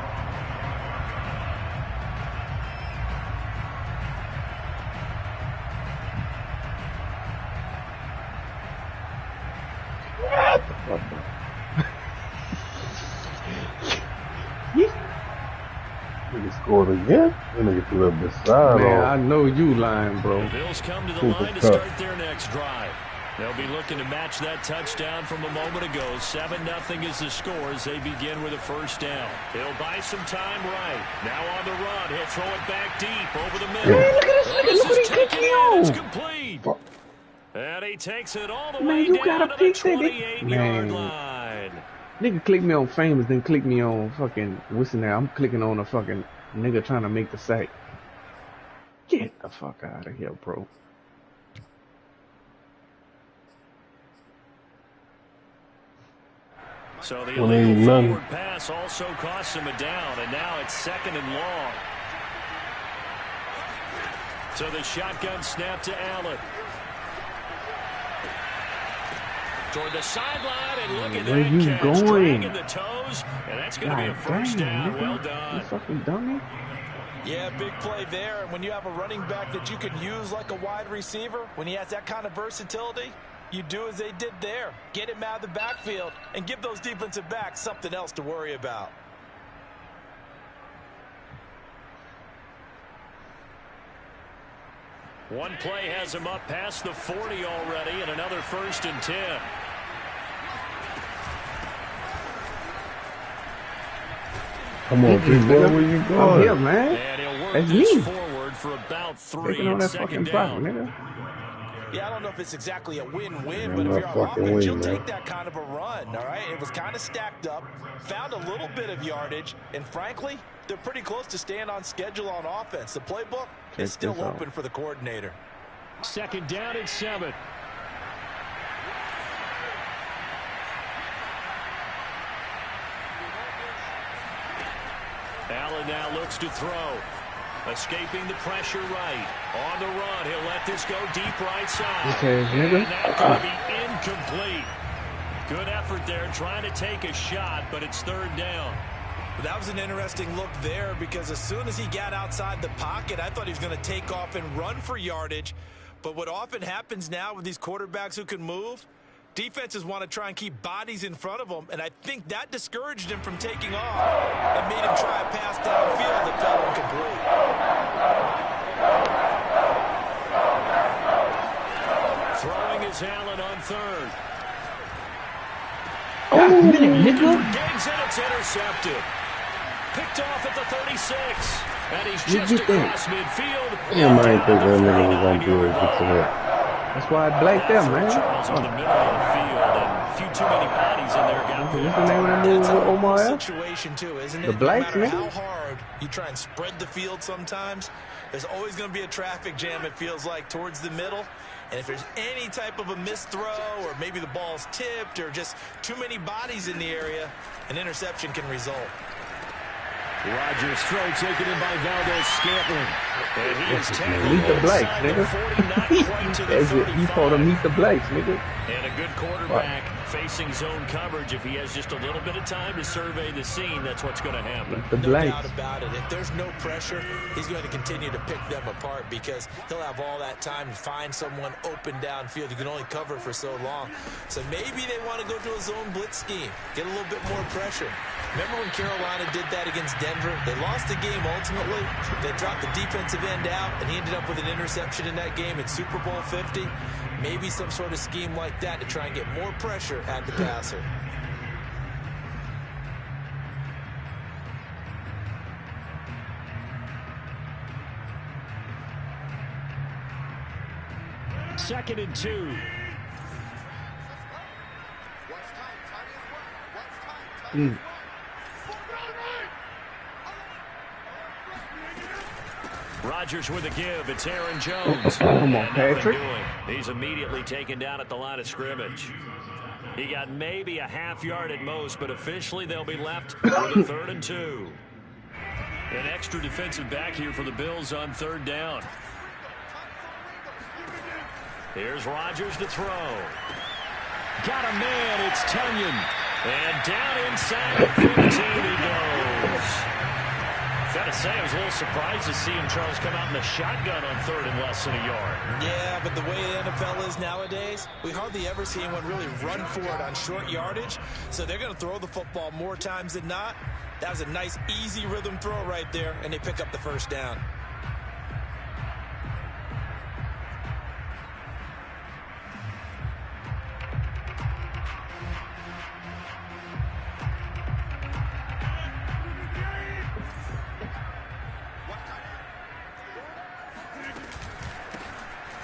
Nigga scored again. That nigga threw a bit side Man, I off. know you lying, bro. The Bills come to the Cooper line to Kupp. start their next drive. They'll be looking to match that touchdown from a moment ago. 7-0 is the score as they begin with a first down. He'll buy some time right. Now on the run. He'll throw it back deep over the middle. Man, look at this nigga. This Look is what he kicked taken me in. It's on. complete. Fuck. And he takes it all the Man, way you down got a to the pick six. 28-yard Man. line. Nigga click me on famous, then click me on fucking what's in there. I'm clicking on a fucking nigga trying to make the sack. Get the fuck out of here, bro. So the Well, ain't illegal none. forward pass also costs him a down, and now it's 2nd and long. So the shotgun snap to Allen. Toward the sideline, and look at Where that you catch, going? dragging the toes, and that's going to be a God first damn, down. nigga. Well You done. fucking dummy. Yeah, big play there. And when you have a running back that you can use like a wide receiver, when he has that kind of versatility, you do as they did there. Get him out of the backfield and give those defensive backs something else to worry about. One play has him up past the 40 already, and another 1st and 10. Come on, big boy, where you I'm going? here, man. And he'll work That's this me. forward for about 3 Taking on and that 2nd fucking block, down. nigga. Yeah, I don't know if it's exactly a win-win, Yeah, but if my you're on fucking offense, win, you'll man. take that kind of a run, all right? It was kind of stacked up, found a little bit of yardage, and frankly, they're pretty close to staying on schedule on offense. The playbook is still this out. open for the coordinator. 2nd down and 7. Allen now looks to throw. Escaping the pressure right. On the run. He'll let this go deep right side. Okay, nigga. And that's going to be incomplete. Good effort there trying to take a shot, but it's 3rd down. That was an interesting look there because as soon as he got outside the pocket, I thought he was going to take off and run for yardage. But what often happens now with these quarterbacks who can move, defenses want to try and keep bodies in front of them, and I think that discouraged him from taking off and made him try a pass downfield that fell incomplete. Throwing is Allen on 3rd. Oh, nigga. Diggs, and it's intercepted. Picked off at the 36. And he's You just get that. across midfield. Damn, I ain't think that nigga was gonna be able to get to that. That's why I blanked them, man. Charles in the middle of the field, and a few too many bodies in there got What's the name of that movie with Omar F? Situation too, isn't it? The Blacks, no matter nigga? how hard you try and spread the field sometimes, there's always going to be a traffic jam, it feels like, towards the middle. And if there's any type of a missed throw or maybe the ball's tipped or just too many bodies in the area, an interception can result. Rodgers' throw taken in by Valdez-Scantling. And he is tackled Meet the blacks, inside the nigga. 40, not quite to the That's it. He called him 35. meet the blacks, nigga. And a good quarterback facing zone coverage. If he has just a little bit of time to survey the scene, that's what's going to happen. The No blacks. doubt about it. If there's no pressure, he's going to continue to pick them apart because he'll have all that time to find someone open downfield. You can only cover for so long. So maybe they want to go to a zone blitz scheme, get a little bit more pressure. Remember when Carolina did that against Denver? They lost the game ultimately. They dropped the defensive end out, and he ended up with an interception in that game in Super Bowl 50. Maybe some sort of scheme like that to try and get more pressure at the passer. Second and 2. Rodgers with a give. It's Aaron Jones. Come on, Patrick. He's immediately taken down at the line of scrimmage. He got maybe a half yard at most, but officially they'll be left with a 3rd and 2. An extra defensive back here for the Bills on 3rd down. Here's Rodgers to throw. Got a man. It's Tunyon. And down inside the 15 he goes. Gotta say, I was a little surprised to see him, Charles, come out in the shotgun on 3rd and less than a yard. Yeah, but the way the NFL is nowadays, we hardly ever see anyone really run for it on short yardage. So they're going to throw the football more times than not. That was a nice, easy rhythm throw right there, and they pick up the 1st down.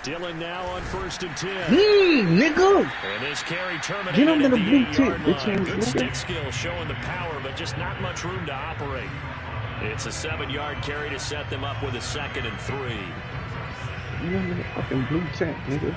Dillon now on 1st and 10. Nigga! And this carry terminated Get him to at the the blue 8-yard tick, line. bitch. Good stick skill showing the power, but just not much room to operate. It's a 7-yard carry to set them up with a 2nd and 3. You in the fucking blue tent, nigga.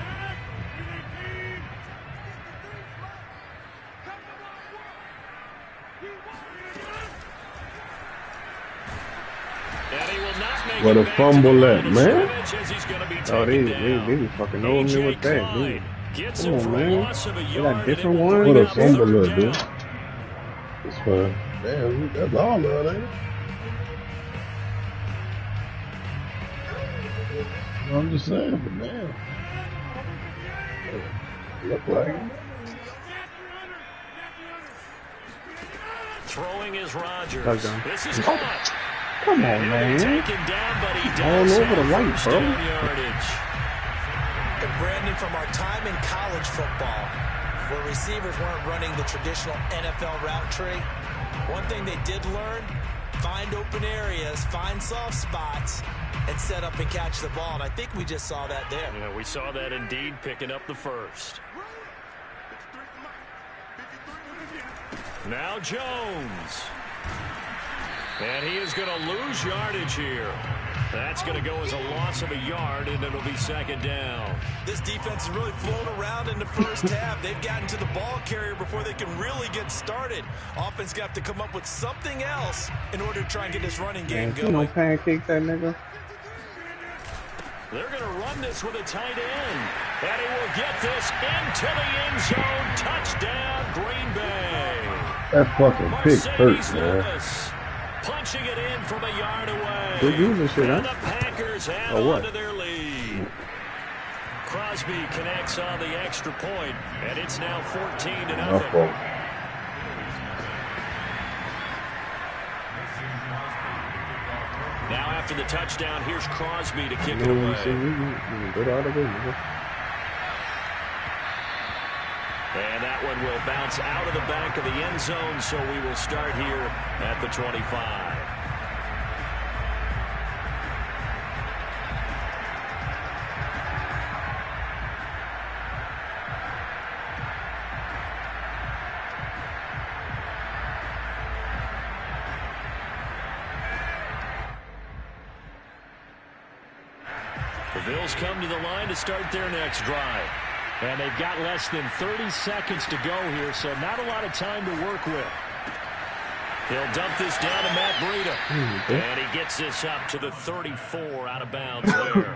And he will not make What it a back fumble to the that, line of man. scrimmage as he's gonna be Oh, taken they down. be fucking over me with that, dude. Gets Come him on, for a man. loss of a They got yard, and different it will ones. bring What a up fumble 3rd that, dude. down. It's fine. Damn, that's all of it, ain't it? I'm just saying, but damn. Look like it. Throwing is Rodgers. Touchdown. This is caught. Come on, He'll be man. taken down, but he All does over the have right, first bro. down yardage. And Brandon, from our time in college football, where receivers weren't running the traditional NFL route tree, one thing they did learn, find open areas, find soft spots, and set up and catch the ball. And I think we just saw that there. Yeah, we saw that indeed, picking up the 1st. Now Jones. And he is going to lose yardage here. That's going to go as a loss of a yard, and it'll be 2nd down. This defense has really flown around in the first half. They've gotten to the ball carrier before they can really get started. Offense got to come up with something else in order to try and get this running game Man, you going. don't pancake that nigga. They're going to run this with a tight end. And he will get this into the end zone. Touchdown, Green Bay. That fucking pick hurts, Mercedes man. Lewis punching it in from a yard away. Good using shit, And huh? the Packers add Or what? on to their lead. Crosby connects on the extra point, and it's now 14-0. My fault. Now after the touchdown, here's Crosby to kick it You know what away. you go the other way, nigga. And that one will bounce out of the back of the end zone, so we will start here at the 25. The Bills come to the line to start their next drive. And they've got less than 30 seconds to go here, so not a lot of time to work with. He'll dump this down to Matt Breida. And he gets this up to the 34 out of bounds there.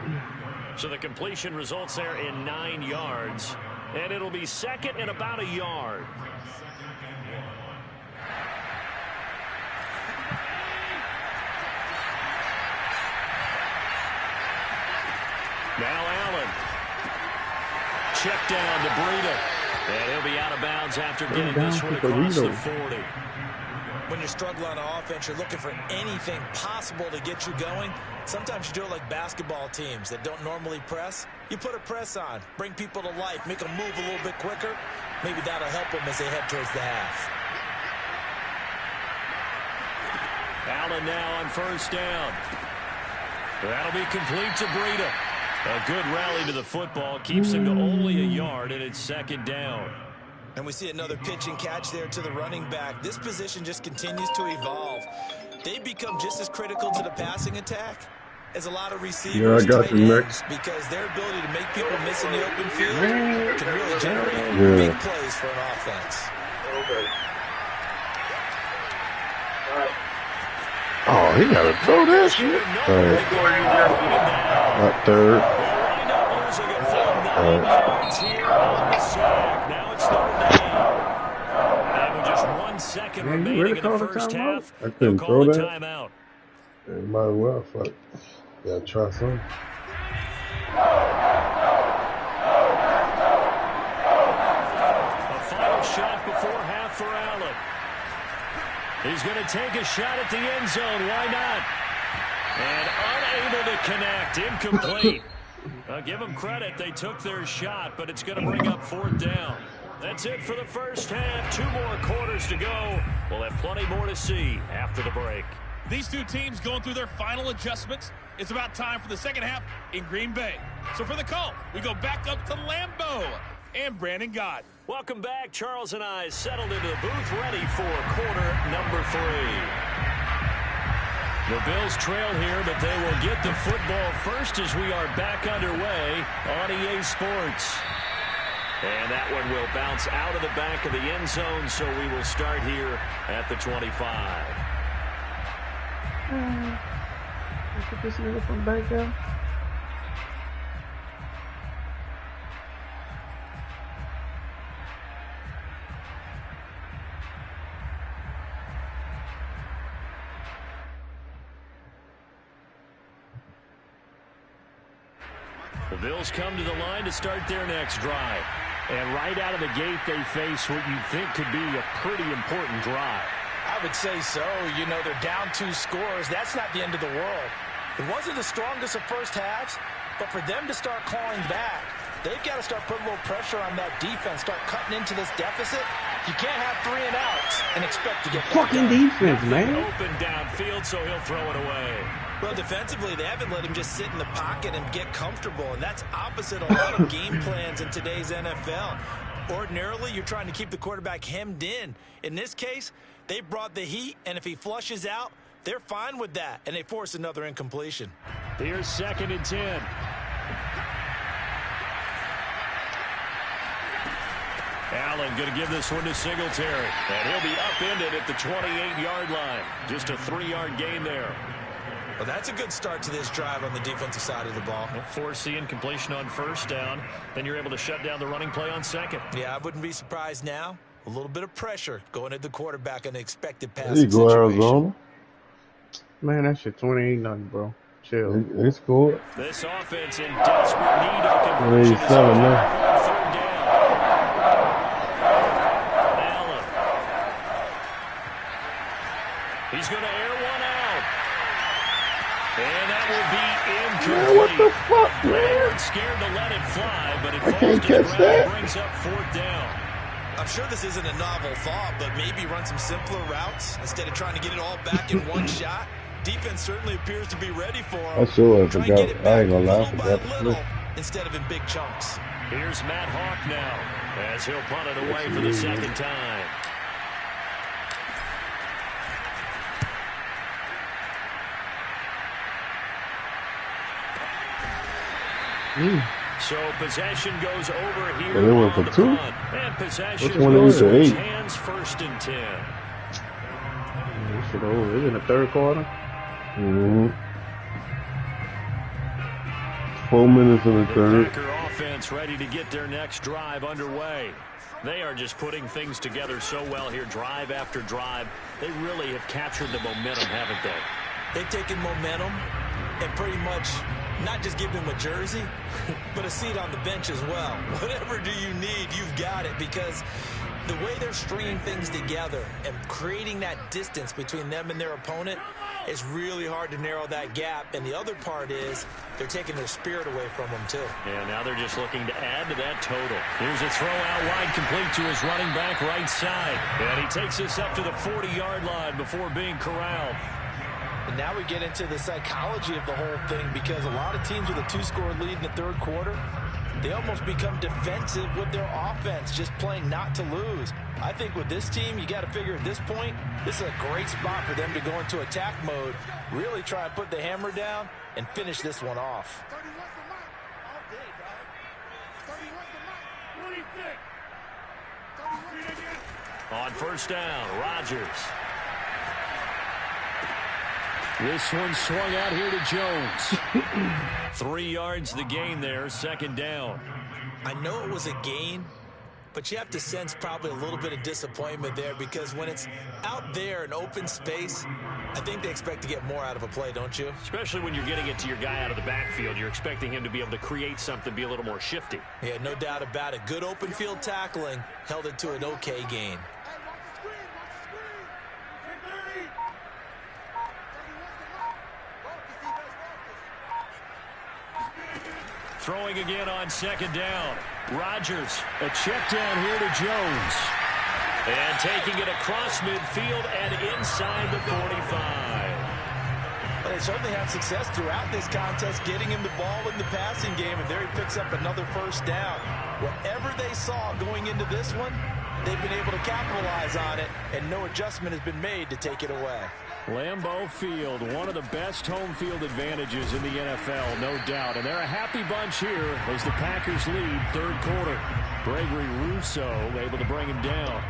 So the completion results there in 9 yards. And it'll be 2nd and about a yard. Now Allen. Check down to Breida. And he'll be out of bounds after getting this one across the 40. When you struggle on offense, you're looking for anything possible to get you going. Sometimes you do it like basketball teams that don't normally press. You put a press on, bring people to life, make them move a little bit quicker. Maybe that'll help them as they head towards the half. Allen now on 1st down. That'll be complete to Breida. A good rally to the football keeps him to only a yard, and it's 2nd down. And we see another pitch and catch there to the running back. This position just continues to evolve. They become just as critical to the passing attack as a lot of receivers and tight ends, because their ability to make people miss in the open field can really generate big plays for an offense. Oh, he got to throw that shit. Not third. Now it's third down. And with just 1 second remaining in the first half, I couldn't they'll throw call a that. timeout. It might as well. Fuck. Gotta try something. A final shot before half for Allen. He's going to take a shot at the end zone. Why not? And unable to connect. Incomplete. I'll give them credit. They took their shot, but it's going to bring up fourth down. That's it for the first half. 2 more quarters to go. We'll have plenty more to see after the break. These two teams going through their final adjustments. It's about time for the second half in Green Bay. So for the call, we go back up to Lambeau and Brandon Gott. Welcome back. Charles and I settled into the booth, ready for quarter number 3. The Bills trail here, but they will get the football first as we are back underway on EA Sports. And that one will bounce out of the back of the end zone, so we will start here at the 25. Put this nigga from back there. The Bills come to the line to start their next drive. And right out of the gate, they face what you think could be a pretty important drive. I would say so. You know, they're down 2 scores. That's not the end of the world. It wasn't the strongest of first halves, but for them to start clawing back, they've got to start putting a little pressure on that defense, start cutting into this deficit. You can't have 3 and outs and expect to get fucking defense, man. Open downfield, so he'll throw it away. Well, defensively, they haven't let him just sit in the pocket and get comfortable, and that's opposite a lot of game plans in today's NFL. Ordinarily, you're trying to keep the quarterback hemmed in. In this case, they brought the heat, and if he flushes out, they're fine with that, and they force another incompletion. Here's 2nd and 10. Allen going to give this one to Singletary, and he'll be upended at the 28-yard line. Just a 3-yard gain there. Well, that's a good start to this drive on the defensive side of the ball. Force the incompletion on first down. Then you're able to shut down the running play on second. Yeah, I wouldn't be surprised now. A little bit of pressure going at the quarterback on the expected There passing you go, situation. Arizona. Man, that shit 28-0, bro. Chill. They scored. This offense in desperate need of a conversion. 27 now. Third down. Allen. He's going to air one out. And that will be incomplete. Man, what the fuck, man? Scared to let it fly, but it I falls can't to the catch ground that. and brings up fourth down. I'm sure this isn't a novel thought, but maybe run some simpler routes instead of trying to get it all back in one shot. Defense certainly appears to be ready for him. I sure Try and forgot. get it I back ain't gonna lie, I little by forgot to little flip. instead of in big chunks. Here's Matt Hawk now as he'll punt it away for the second time. So possession goes over here. Well, they went for 2? And possession Which one is goes it? 8? hands 1st and 10. This shit over. It's in the 3rd quarter. Mm-hmm. 4 minutes in the The 3rd. Packer offense ready to get their next drive underway. They are just putting things together so well here, drive after drive. They really have captured the momentum, haven't they? They've taken momentum and pretty much not just given him a jersey, but a seat on the bench as well. Whatever do you need, you've got it, because the way they're stringing things together and creating that distance between them and their opponent is really hard to narrow that gap. And the other part is they're taking their spirit away from them, too. Yeah, now they're just looking to add to that total. Here's a throw out wide, complete to his running back right side. And he takes this up to the 40-yard line before being corralled. And now we get into the psychology of the whole thing, because a lot of teams with a 2-score lead in the 3rd quarter, they almost become defensive with their offense, just playing not to lose. I think with this team, you got to figure at this point, this is a great spot for them to go into attack mode, really try and put the hammer down and finish this one off. On first down, Rodgers. This one swung out here to Jones. 3 yards the gain there, second down. I know it was a gain, but you have to sense probably a little bit of disappointment there because when it's out there in open space, I think they expect to get more out of a play, don't you? Especially when you're getting it to your guy out of the backfield. You're expecting him to be able to create something, be a little more shifty. Yeah, no doubt about it. Good open field tackling held it to an okay gain. Throwing again on second down. Rodgers, a check down here to Jones. And taking it across midfield and inside the 45. Well, they certainly had success throughout this contest, getting him the ball in the passing game, and there he picks up another first down. Whatever they saw going into this one, they've been able to capitalize on it, and no adjustment has been made to take it away. Lambeau Field, one of the best home field advantages in the NFL, no doubt. And they're a happy bunch here as the Packers lead third quarter. Gregory Rousseau able to bring him down.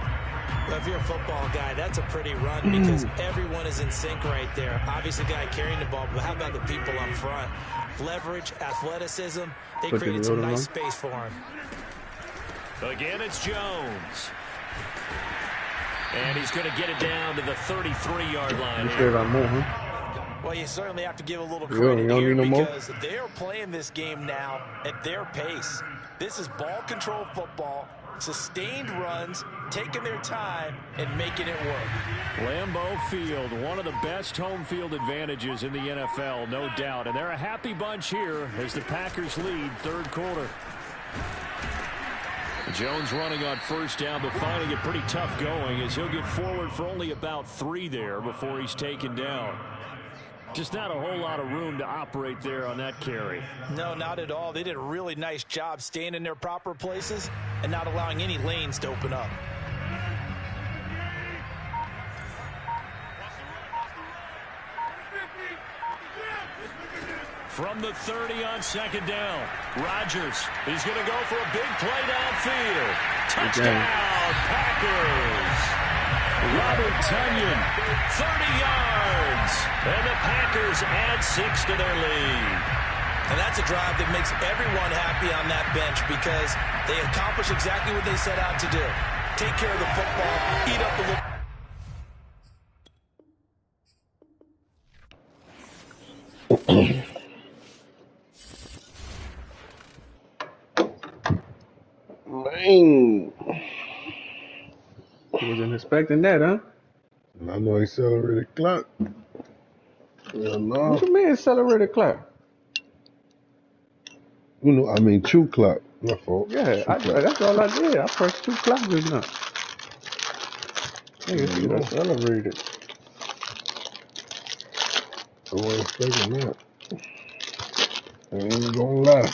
Well, if you're a football guy, that's a pretty run because everyone is in sync right there. Obviously, the guy carrying the ball, but how about the people up front? Leverage, athleticism, they created some nice space for him. Again, it's Jones. And he's going to get it down to the 33-yard line. Well, you certainly have to give a little credit here because they're playing this game now at their pace. This is ball control football, sustained runs, taking their time, and making it work. Lambeau Field, one of the best home field advantages in the NFL, no doubt. And they're a happy bunch here as the Packers lead third quarter. Jones running on first down, but finding it pretty tough going as he'll get forward for only about 3 there before he's taken down. Just not a whole lot of room to operate there on that carry. No, not at all. They did a really nice job staying in their proper places and not allowing any lanes to open up. From the 30 on second down, Rodgers is going to go for a big play downfield. Touchdown, Packers! Robert Tonyan, 30 yards, and the Packers add 6 to their lead. And that's a drive that makes everyone happy on that bench because they accomplish exactly what they set out to do. Take care of the football, eat up the little... Man. Wasn't expecting that, huh? I know accelerated clock. Yeah, no. What you mean accelerated clock? You know, I mean true clock. My fault. Yeah, that's all I did. I pressed 2 clocks just now. Nigga, see, accelerated. I wasn't expecting that. I ain't gonna lie.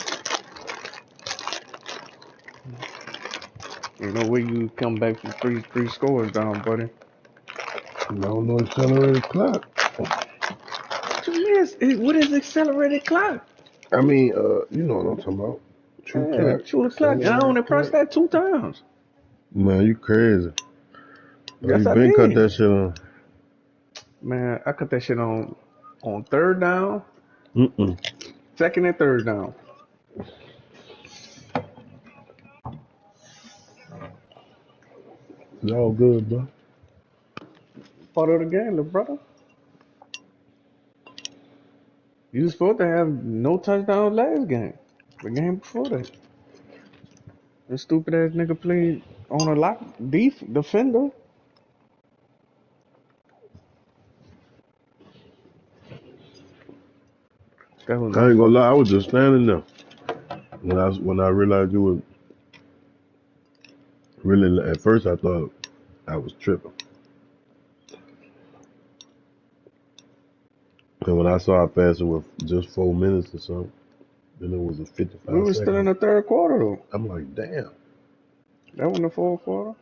Ain't no way you come back from three scores down, buddy. No accelerated clock. What is accelerated clock? I mean, you know what I'm talking about. True clock. True clock down and press that 2 times. Man, you crazy. Yes, you I been did. cut that shit on. Man, I cut that shit on third down, second and third down. It's all good, bro. Part of the game, little brother. You was supposed to have no touchdown last game. The game before that. The stupid ass nigga played on a lock defender. I ain't gonna lie, I was just standing there when I realized you was really. At first, I thought I was tripping, and when I saw I passed it with just 4 minutes or so, Then it was a We 55 were still in second. the third quarter though. I'm like, damn. That wasn't the fourth quarter.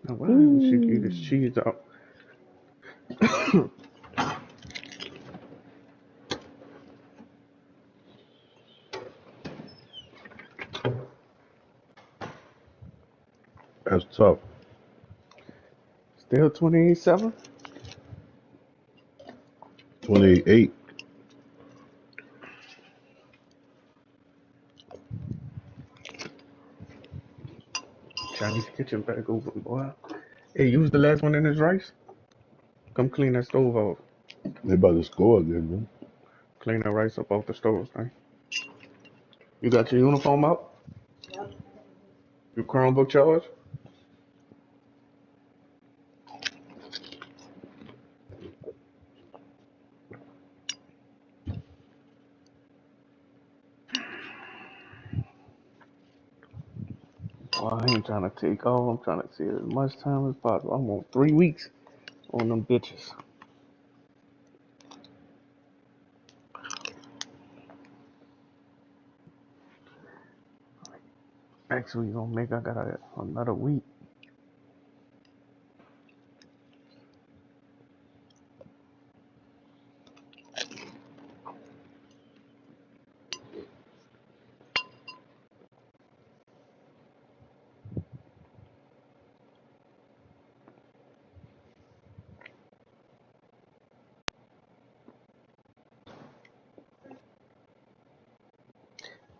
Now, why didn't she get this cheese out? That's tough. Still 28-7. 28. Chinese kitchen back open, boy. Hey, you was the last one in this race? Come clean that stove off. They about to score again, man. Clean that rice up off the stove, man. You got your uniform up? Your Chromebook charged? Well, I ain't trying to take off. I'm trying to see as much time as possible. I want 3 weeks on them bitches. Actually, gonna make I got another week.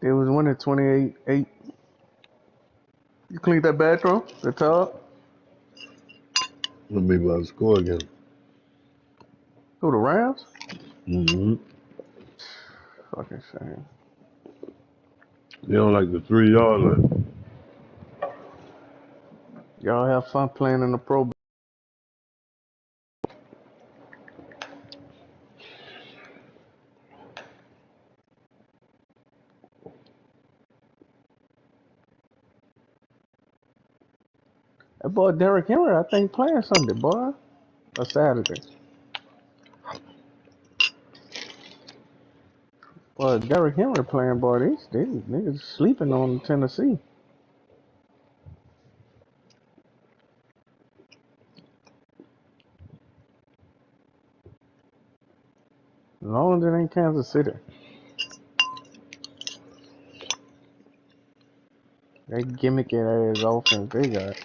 They was winning 28-8. You cleaned that bathroom, the tub? Let me about to score again. Who, the Rams? Mm-hmm. Fucking shame. They don't like the 3 yard line. Y'all have fun playing in the Pro Bowl. That boy Derrick Henry, I think, playing Sunday, boy. Or Saturday. Boy, Derrick Henry playing, boy. These niggas sleeping on Tennessee. As long as it ain't Kansas City. That gimmicky ass offense they got.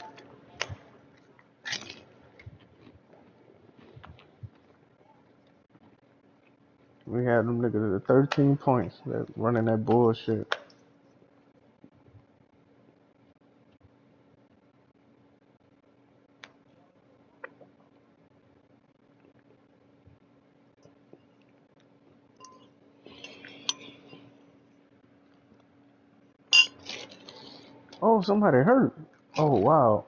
We had them niggas at 13 points that running that bullshit. Oh, somebody hurt. Oh, wow.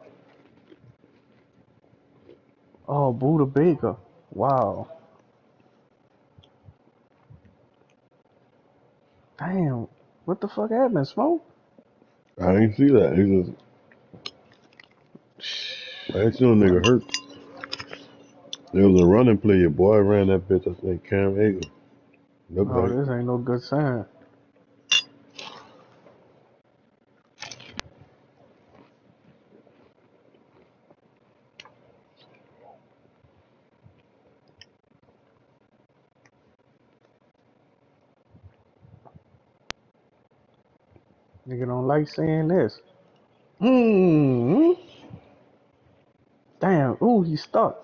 Oh, Buda Baker. Wow. Damn. What the fuck happened, Smoke? I ain't see that. He just, I ain't seen no nigga hurt. There was a running play. Your boy ran that bitch. I think Cam Akers. Look Oh, like this ain't no good sign. Nigga don't like saying this. Damn. Ooh, he stuck.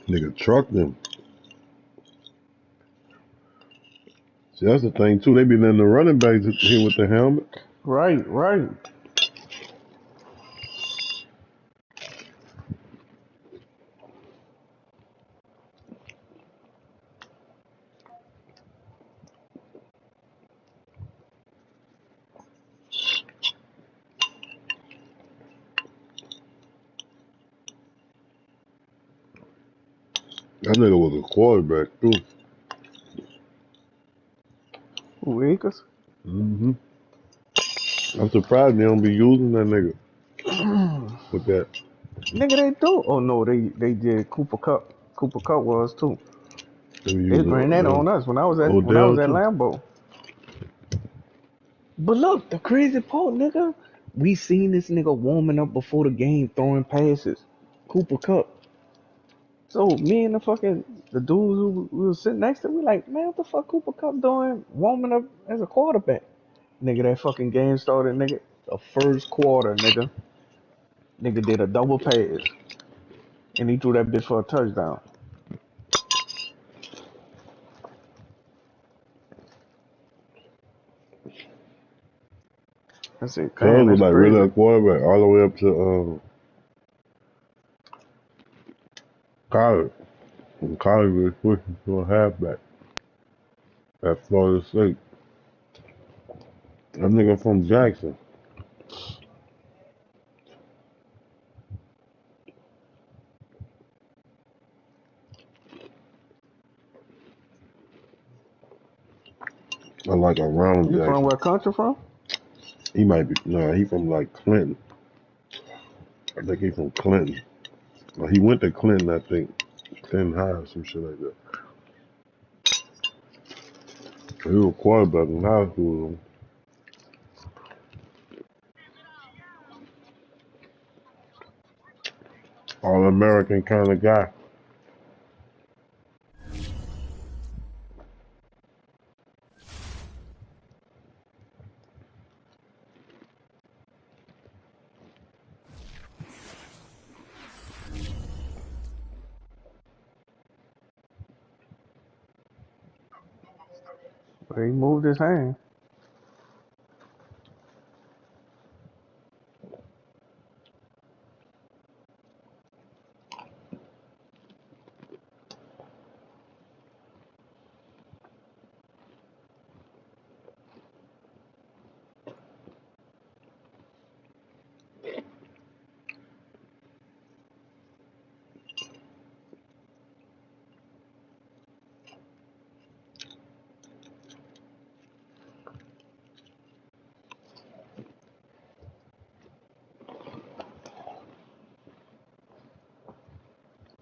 nigga trucked him. See, that's the thing too. They be letting the running backs hit with the helmet. Right, right. That nigga was a quarterback too. Who, Akers? Mm-hmm. I'm surprised they don't be using that nigga Nigga, with that. they do. Oh no, they did. Cooper Cup. Cooper Cup was too. They be They using ran that on us when I was at Odell too. Lambeau. But look, the crazy part, nigga, we seen this nigga warming up before the game, throwing passes. Cooper Cup. So me and the dudes who we was sitting next to, we like, man, what the fuck Cooper Cup doing warming up as a quarterback? Nigga, that fucking game started, nigga. The first quarter, nigga. Nigga did a double pass. And he threw that bitch for a touchdown. I said, damn, Cubs was that's like really a crazy. quarterback all the way up to college. From college, we switched to a halfback at Florida State. That nigga from Jackson. I like around You from Jackson. where country from? He might be, no, he from like Clinton. I think he from Clinton. Well, he went to Clinton, I think. Clinton High or some shit like that. He was a quarterback in high school. All-American kind of guy. But he moved his hand.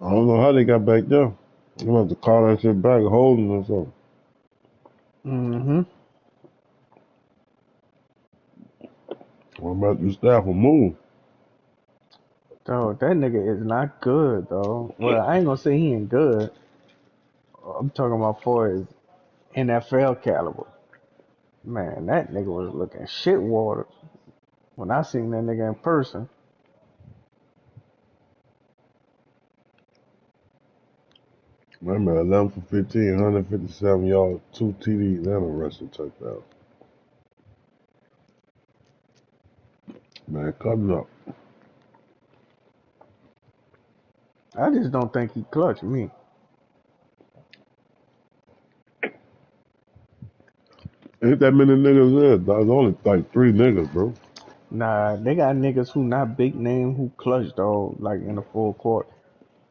I don't know how they got back there. They must have call that shit back, holding or something. Mm-hmm. What about the staff will move? Dog, that nigga is not good, though. Well, I ain't gonna say he ain't good. I'm talking about for his NFL caliber. Man, that nigga was looking shit water when I seen that nigga in person. Remember, 11 for 15, 157 yards, 2 TDs, and a rushing touchdown. Man, coming up. I just don't think he clutched me. Ain't that many niggas there. There's only like 3 niggas, bro. Nah, they got niggas who not big name who clutch, dog, like in the full court.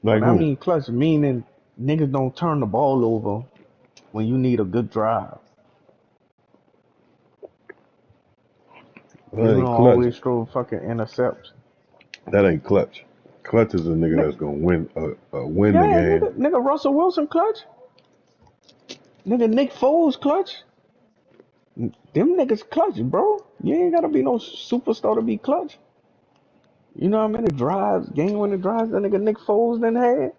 Like When I who? mean clutch, meaning niggas don't turn the ball over when you need a good drive. That Niggas don't ain't clutch. always throw fucking intercepts. That ain't clutch. Clutch is a nigga that's gonna win the Yeah, game. nigga Russell Wilson clutch. Nigga Nick Foles clutch. Them niggas clutch, bro. You ain't gotta be no superstar to be clutch. You know how many drives, game winning drives that nigga Nick Foles done had?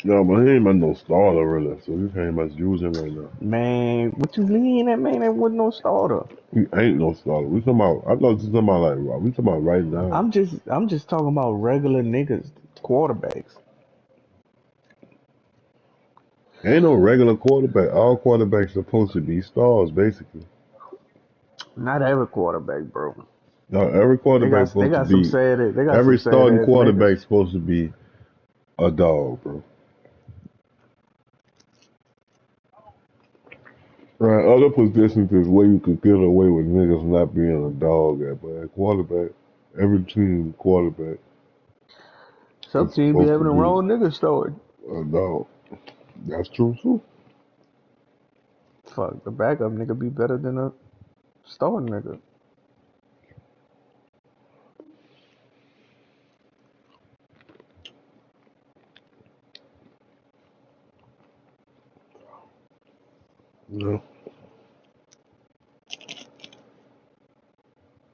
No, but he ain't about no starter really, so you can't much use him right now. Man, what you mean that man that was no starter? He ain't no starter. We talking about, I thought you talking about like, we talking about right now. I'm just talking about regular niggas, quarterbacks. Ain't no regular quarterback. All quarterbacks supposed to be stars, basically. Not every quarterback, bro. No, every quarterback supposed to be, They got some every sad starting ass niggas. quarterback supposed to be a dog, bro. Right, other positions is where you could get away with niggas not being a dog at, but at quarterback, every team quarterback. Some It's team be supposed to having the be wrong nigga started. a dog. That's true too. Fuck, the backup nigga be better than a starting nigga. No.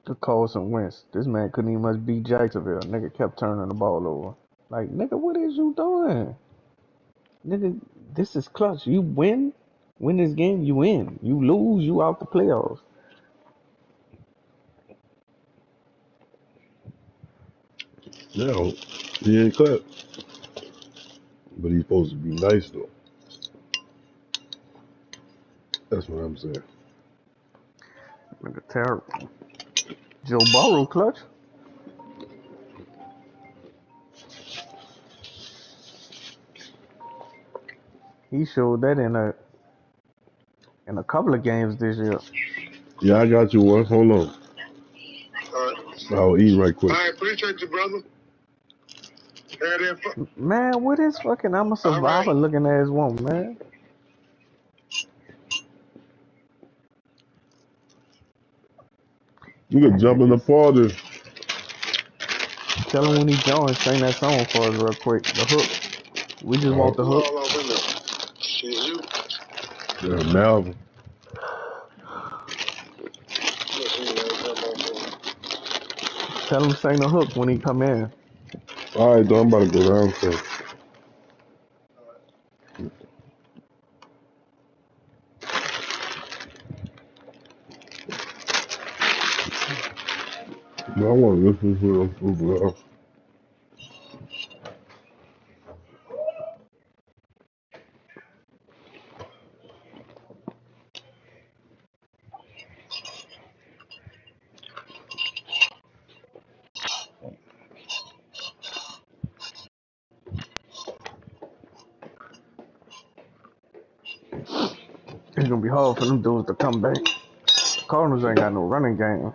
The Carson Wentz. This man couldn't even much beat Jacksonville. Nigga kept turning the ball over. Like, nigga, what is you doing? Nigga, this is clutch. You win this game, you win. You lose, you out the playoffs. No. He ain't cut. But he's supposed to be nice though. That's what I'm saying. Nigga, terrible. Joe Burrow clutch. He showed that in a couple of games this year. Yeah, I got you one. Hold on. All right. I'll eat right quick. I appreciate you, brother. Man, what is fucking I'm a All right. survivor looking ass woman, man? You could jump in the party. Tell him when he joins, sing that song for us real quick. The hook. We just want the Who's hook. all off in there? She's you. Yeah, Malvin. Tell him sing the hook when he come in. All right, though, I'm about to go down so. No, I want to listen to them food. It's gonna be hard for them dudes to come back. Cardinals ain't got no running game.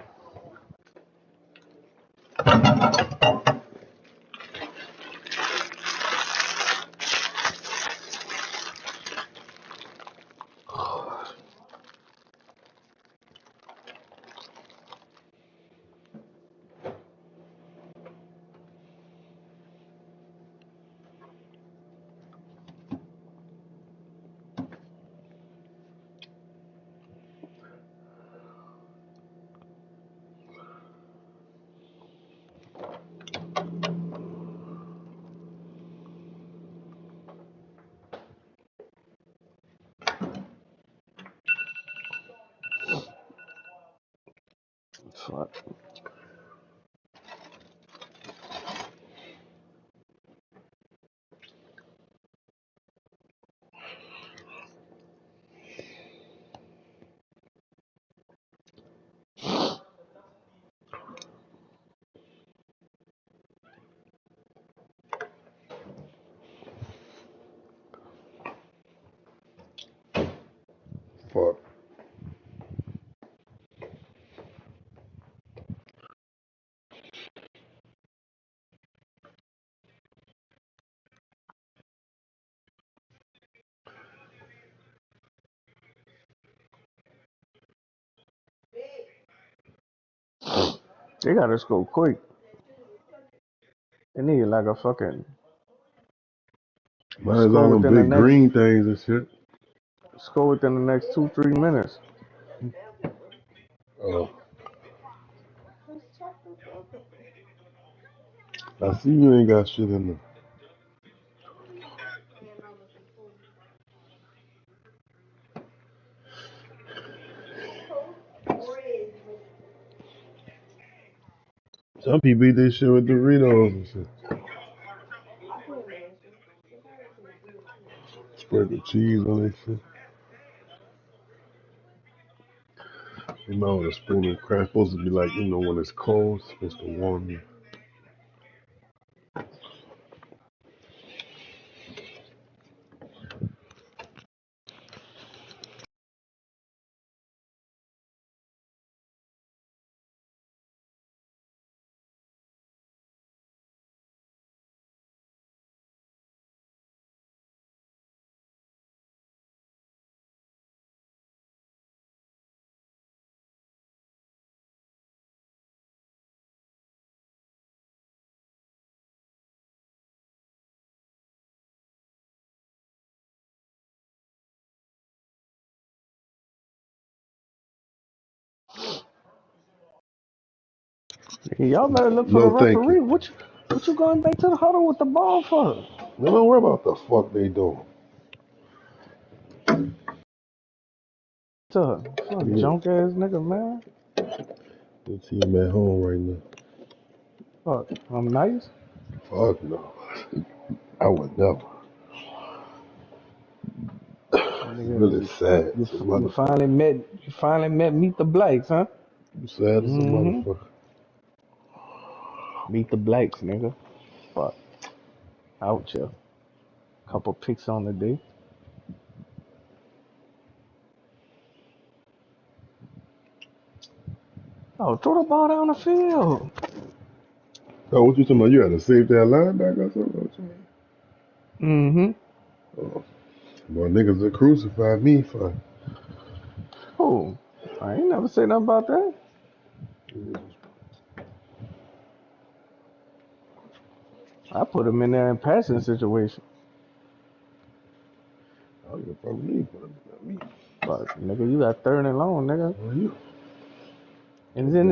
Fuck. Fuck. They gotta score quick. They need like a fucking Mine's score on them within the big next green things and shit. 2-3 minutes. Oh, I see you ain't got shit in there. Some people eat this shit with Doritos and shit. Sprinkle cheese on that shit. You know, with a spoon of crack supposed to be like, when it's cold, it's supposed to warm you. Y'all better look for the No, thank you. referee. What you going back to the huddle with the ball for? They don't worry about the fuck they doing. Fuck Yeah, junk ass nigga, man. you see him at home right now. Fuck, I'm nice. Fuck no. I would never. Nigga, Really sad as a you motherfucker. finally met Meet the Blacks, huh? You sad as a Mm-hmm. motherfucker. Meet the Blacks, nigga. Fuck. Out here. Couple picks on the day. Oh, throw the ball down the field. Oh, what you talking about? You had to save that linebacker or something? What you mean? Mm-hmm. Oh, boy, niggas that crucified me for. Oh, I ain't never said nothing about that. I put him in there in passing situation. I don't give a fuck with me, but not me. Fuck, nigga, you got third and long, nigga. Well, you. And then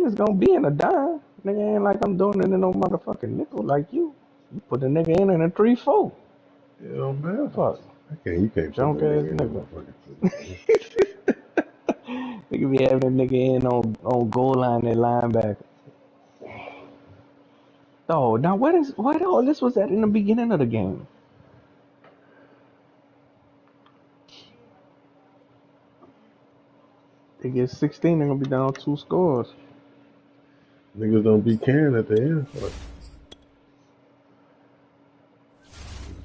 it's gonna be in a dime. Nigga ain't like I'm doing it in no motherfucking nickel like you. You put the nigga in a 3-4. It don't matter. Fuck, You can't put junk that ass nigga in the nigga. motherfucking position. Nigga be having that nigga in on goal line at linebacker. Oh, now what all this was at in the beginning of the game? They get 16, they're gonna be down 2 scores. Niggas don't be caring at the end. Fuck.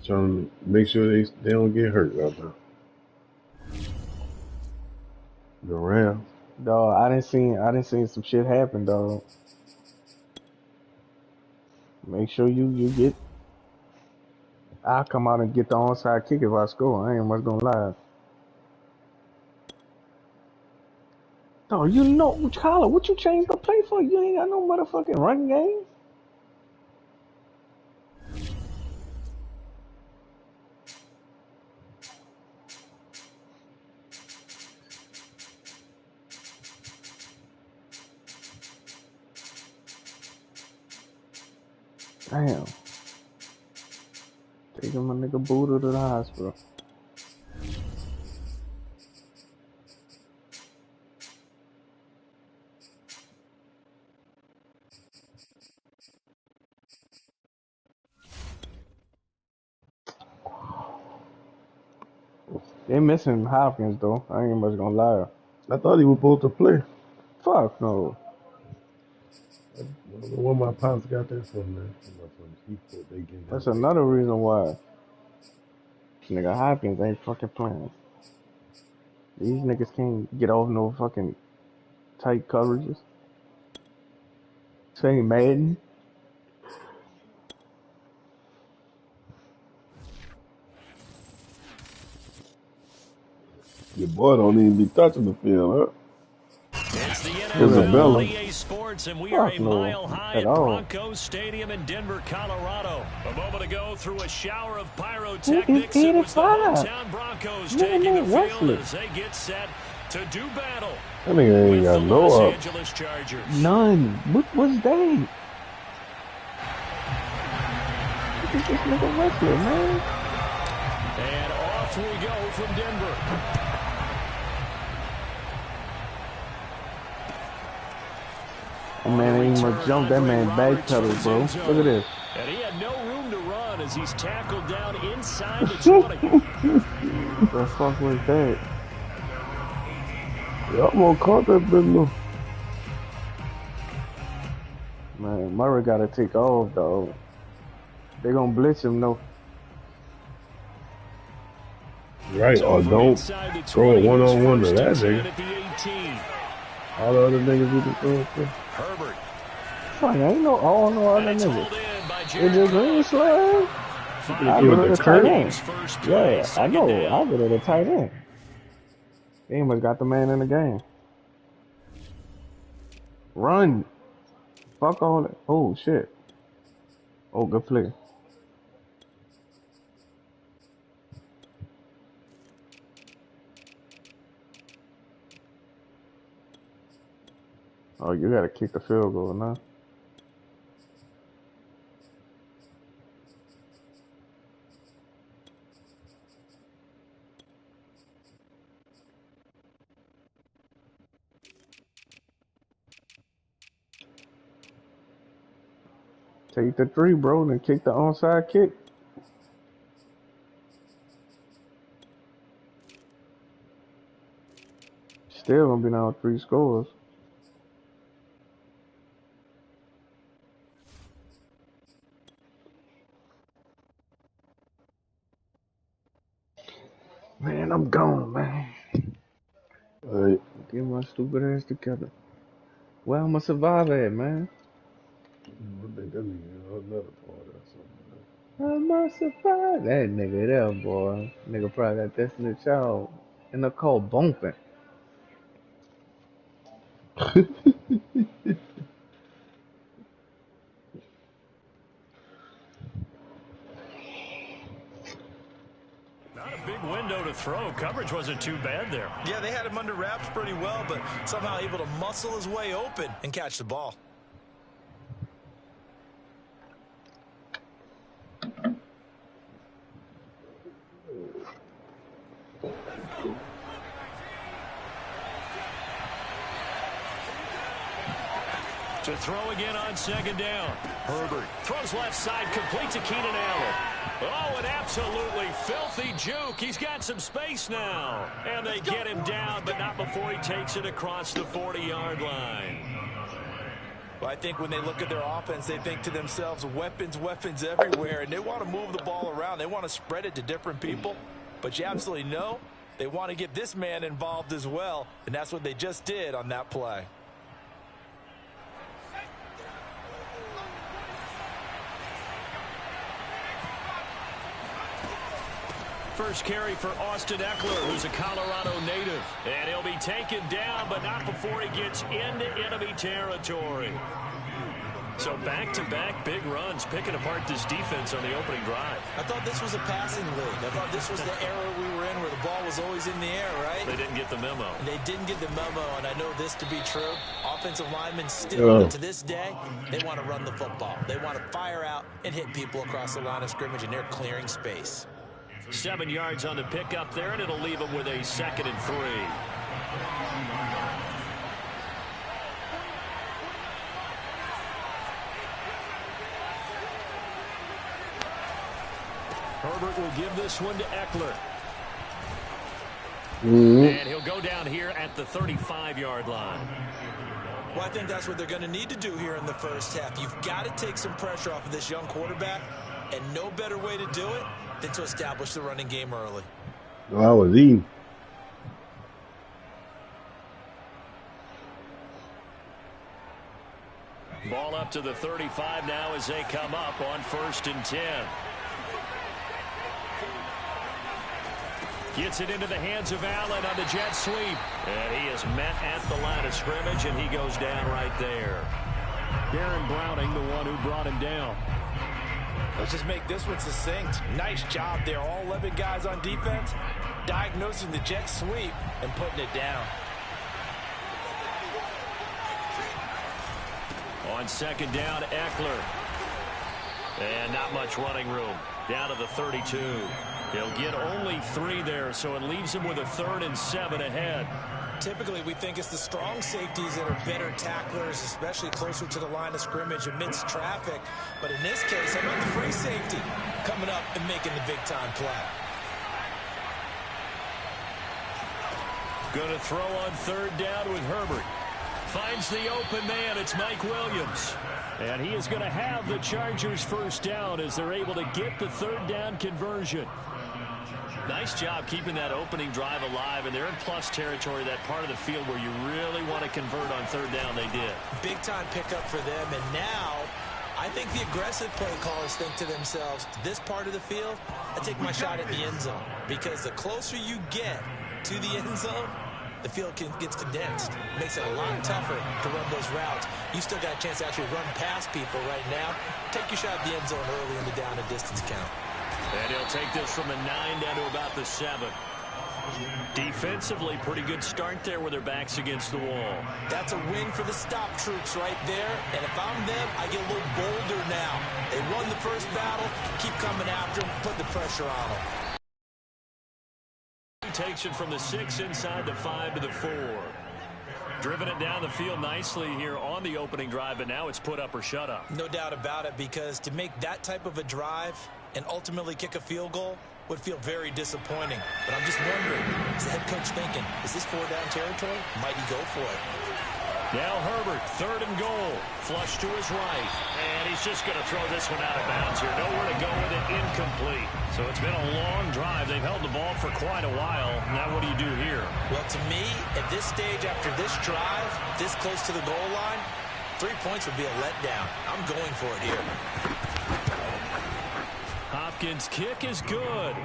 Trying to make sure they don't get hurt out there. The Rams. Dog, I didn't see some shit happen, dog. Make sure you get. I'll come out and get the onside kick if I score. I ain't much gonna lie. No, you know, Tyler, what you changed the play for? You ain't got no motherfucking running game. Damn. Taking my nigga Buddha to the hospital. They missing Hopkins, though. I ain't much gonna lie. I thought he was supposed to play. Fuck no. I don't know where my pops got that from, man. He thought they getting That's him ready. another reason why nigga Hopkins ain't fucking playing. These niggas can't get off no fucking tight coverages. Say Madden. Your boy don't even be touching the field, huh? It's the NFL on Isabella. EA Sports, and we are Fuck a no. mile high At at all. Broncos Stadium in Denver, Colorado. A moment ago, through a shower of Who is pyrotechnics, it was the 85? hometown Broncos Nigga taking the named field Wesley. as they get set to do battle That nigga ain't with the got Los no ups. Angeles Chargers. None. What was that? Look at this nigga Wesley, man. And off we go from Denver. That man ain't much jump. That man backpedal, bro. Look at this. And he had no room to run as he's tackled down inside the 20. The fuck was that? Y'all gonna caught that bitch, Man, Murray gotta take off, dog. They gonna blitz him, though. right? So Or from don't inside the throw a 20, one-on-one to it's that first and nigga. 10 at the 18. All the other niggas with the throw to. Herbert. Fuck, ain't no all no And other it's niggas. hauled in by AJ Jared Green Cook. slide. I He go with to the the tight Kirk. end. Game's first play, Yeah, I second know. I down. go to the tight end. They must got the man in the game. Run. Fuck all that. Oh, shit. Oh, good play. Oh, you gotta kick the field goal now. Take the 3, bro, then kick the onside kick. Still gonna be down 3 scores. Man, I'm gone, man. All right. Get my stupid ass together. Where I'ma survive at, man? I think that nigga another part or something. I'ma survive. That nigga there, boy. Nigga probably got Destiny Child in the car bumping. Not a big window to throw. Coverage wasn't too bad there. Yeah, they had him under wraps pretty well, but somehow able to muscle his way open and catch the ball. To throw again on second down. Herbert throws left side, complete to Keenan Allen. Oh, an absolutely filthy juke. He's got some space now. And they get him down, but not before he takes it across the 40-yard line. Well, I think when they look at their offense, they think to themselves, weapons, weapons everywhere, and they want to move the ball around. They want to spread it to different people. But you absolutely know they want to get this man involved as well, and that's what they just did on that play. First carry for Austin Eckler, who's a Colorado native. And he'll be taken down, but not before he gets into enemy territory. So back-to-back big runs, picking apart this defense on the opening drive. I thought this was a passing league. I thought this was the era we were in where the ball was always in the air, right? They didn't get the memo. And they didn't get the memo, and I know this to be true. Offensive linemen still, to this day, they want to run the football. They want to fire out and hit people across the line of scrimmage, and they're clearing space. 7 yards on the pickup there, and it'll leave them with a 2nd and 3. Herbert will give this one to Eckler. And he'll go down here at the 35-yard line. Well, I think that's what they're going to need to do here in the first half. You've got to take some pressure off of this young quarterback, and no better way to do it than to establish the running game early. Oh, I was eating. Ball up to the 35 now as they come up on 1st and 10. Gets it into the hands of Allen on the jet sweep. And he is met at the line of scrimmage, and he goes down right there. Darren Browning, the one who brought him down. Let's just make this one succinct. Nice job there. All 11 guys on defense diagnosing the jet sweep and putting it down. On 2nd down, Eckler. And not much running room. Down to the 32. He'll get only 3 there, so it leaves him with a 3rd and 7 ahead. Typically, we think it's the strong safeties that are better tacklers, especially closer to the line of scrimmage amidst traffic. But in this case, how about the free safety coming up and making the big-time play? Going to throw on 3rd down with Herbert. Finds the open man. It's Mike Williams. And he is going to have the Chargers' 1st down as they're able to get the 3rd down conversion. Nice job keeping that opening drive alive, and they're in plus territory, that part of the field where you really want to convert on 3rd down. They did. Big-time pickup for them, and now I think the aggressive play callers think to themselves, this part of the field, I take my shot at the end zone, because the closer you get to the end zone, the field gets condensed. It makes it a lot tougher to run those routes. You still got a chance to actually run past people right now. Take your shot at the end zone early in the down and distance count. And he'll take this from the 9 down to about the 7. Defensively, pretty good start there with their backs against the wall. That's a win for the stop troops right there. And if I'm them, I get a little bolder now. They won the first battle. Keep coming after them. Put the pressure on them. He takes it from the 6 inside the 5 to the 4. Driven it down the field nicely here on the opening drive, but now it's put up or shut up. No doubt about it, because to make that type of a drive and ultimately kick a field goal would feel very disappointing. But I'm just wondering, is the head coach thinking, is this 4-down territory? Might he go for it? Now Herbert, 3rd and goal. Flush to his right. And he's just going to throw this one out of bounds here. Nowhere to go with it. Incomplete. So it's been a long drive. They've held the ball for quite a while. Now what do you do here? Well, to me, at this stage after this drive, this close to the goal line, 3 points would be a letdown. I'm going for it here. Hopkins' kick is good.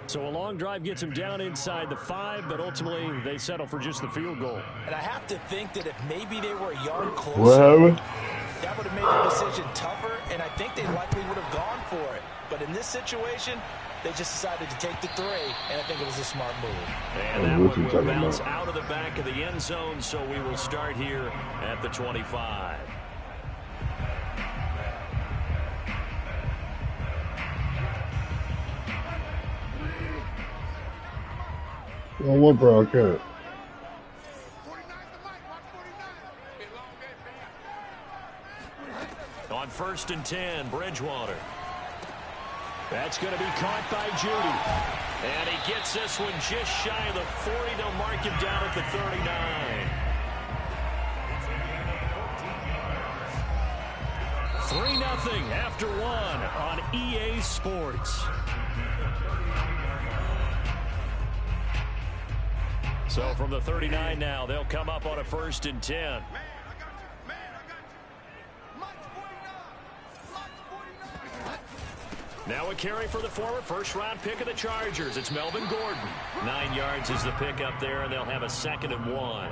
So a long drive gets him down inside the 5, but ultimately they settle for just the field goal. And I have to think that if maybe they were a yard closer, that would have made the decision tougher, and I think they likely would have gone for it. But in this situation, they just decided to take the 3, and I think it was a smart move. And that one will bounce out of the back of the end zone, so we will start here at the 25. Well, what broadcast? On 1st and 10, Bridgewater. That's going to be caught by Judy. And he gets this one just shy of the 40. They'll mark him down at the 39. 3-0 after 1 on EA Sports. So from the 39 now, they'll come up on a 1st and 10. Now a carry for the former first-round pick of the Chargers. It's Melvin Gordon. 9 yards is the pick up there, and they'll have a 2nd and 1.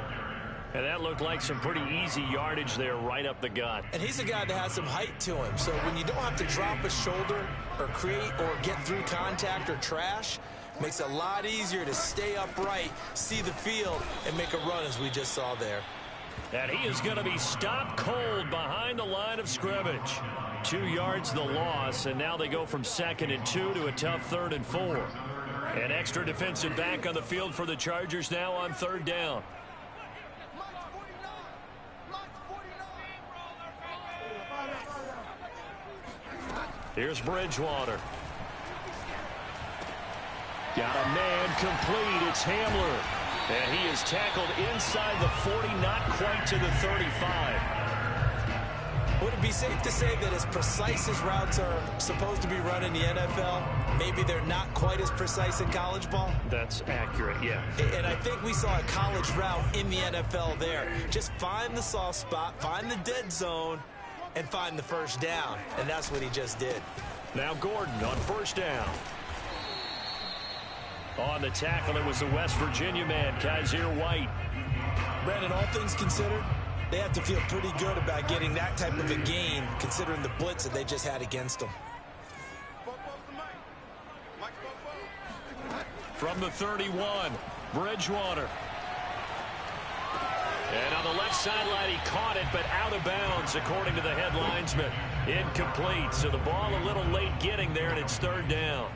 And that looked like some pretty easy yardage there right up the gut. And he's a guy that has some height to him. So when you don't have to drop a shoulder or create or get through contact or trash, makes it a lot easier to stay upright, see the field, and make a run as we just saw there. And he is going to be stopped cold behind the line of scrimmage. 2 yards the loss, and now they go from 2nd and 2 to a tough 3rd and 4. An extra defensive back on the field for the Chargers now on 3rd down. Here's Bridgewater. Got a man complete. It's Hamler. And he is tackled inside the 40, not quite to the 35. Would it be safe to say that as precise as routes are supposed to be run in the NFL, maybe they're not quite as precise in college ball? That's accurate, yeah. And I think we saw a college route in the NFL there. Just find the soft spot, find the dead zone, and find the 1st down. And that's what he just did. Now Gordon on 1st down. On the tackle, it was the West Virginia man, Kaiser White. Brandon, all things considered, they have to feel pretty good about getting that type of a gain, considering the blitz that they just had against them. From the 31, Bridgewater. And on the left sideline, he caught it, but out of bounds, according to the head linesman. Incomplete, so the ball a little late getting there, and it's 3rd down.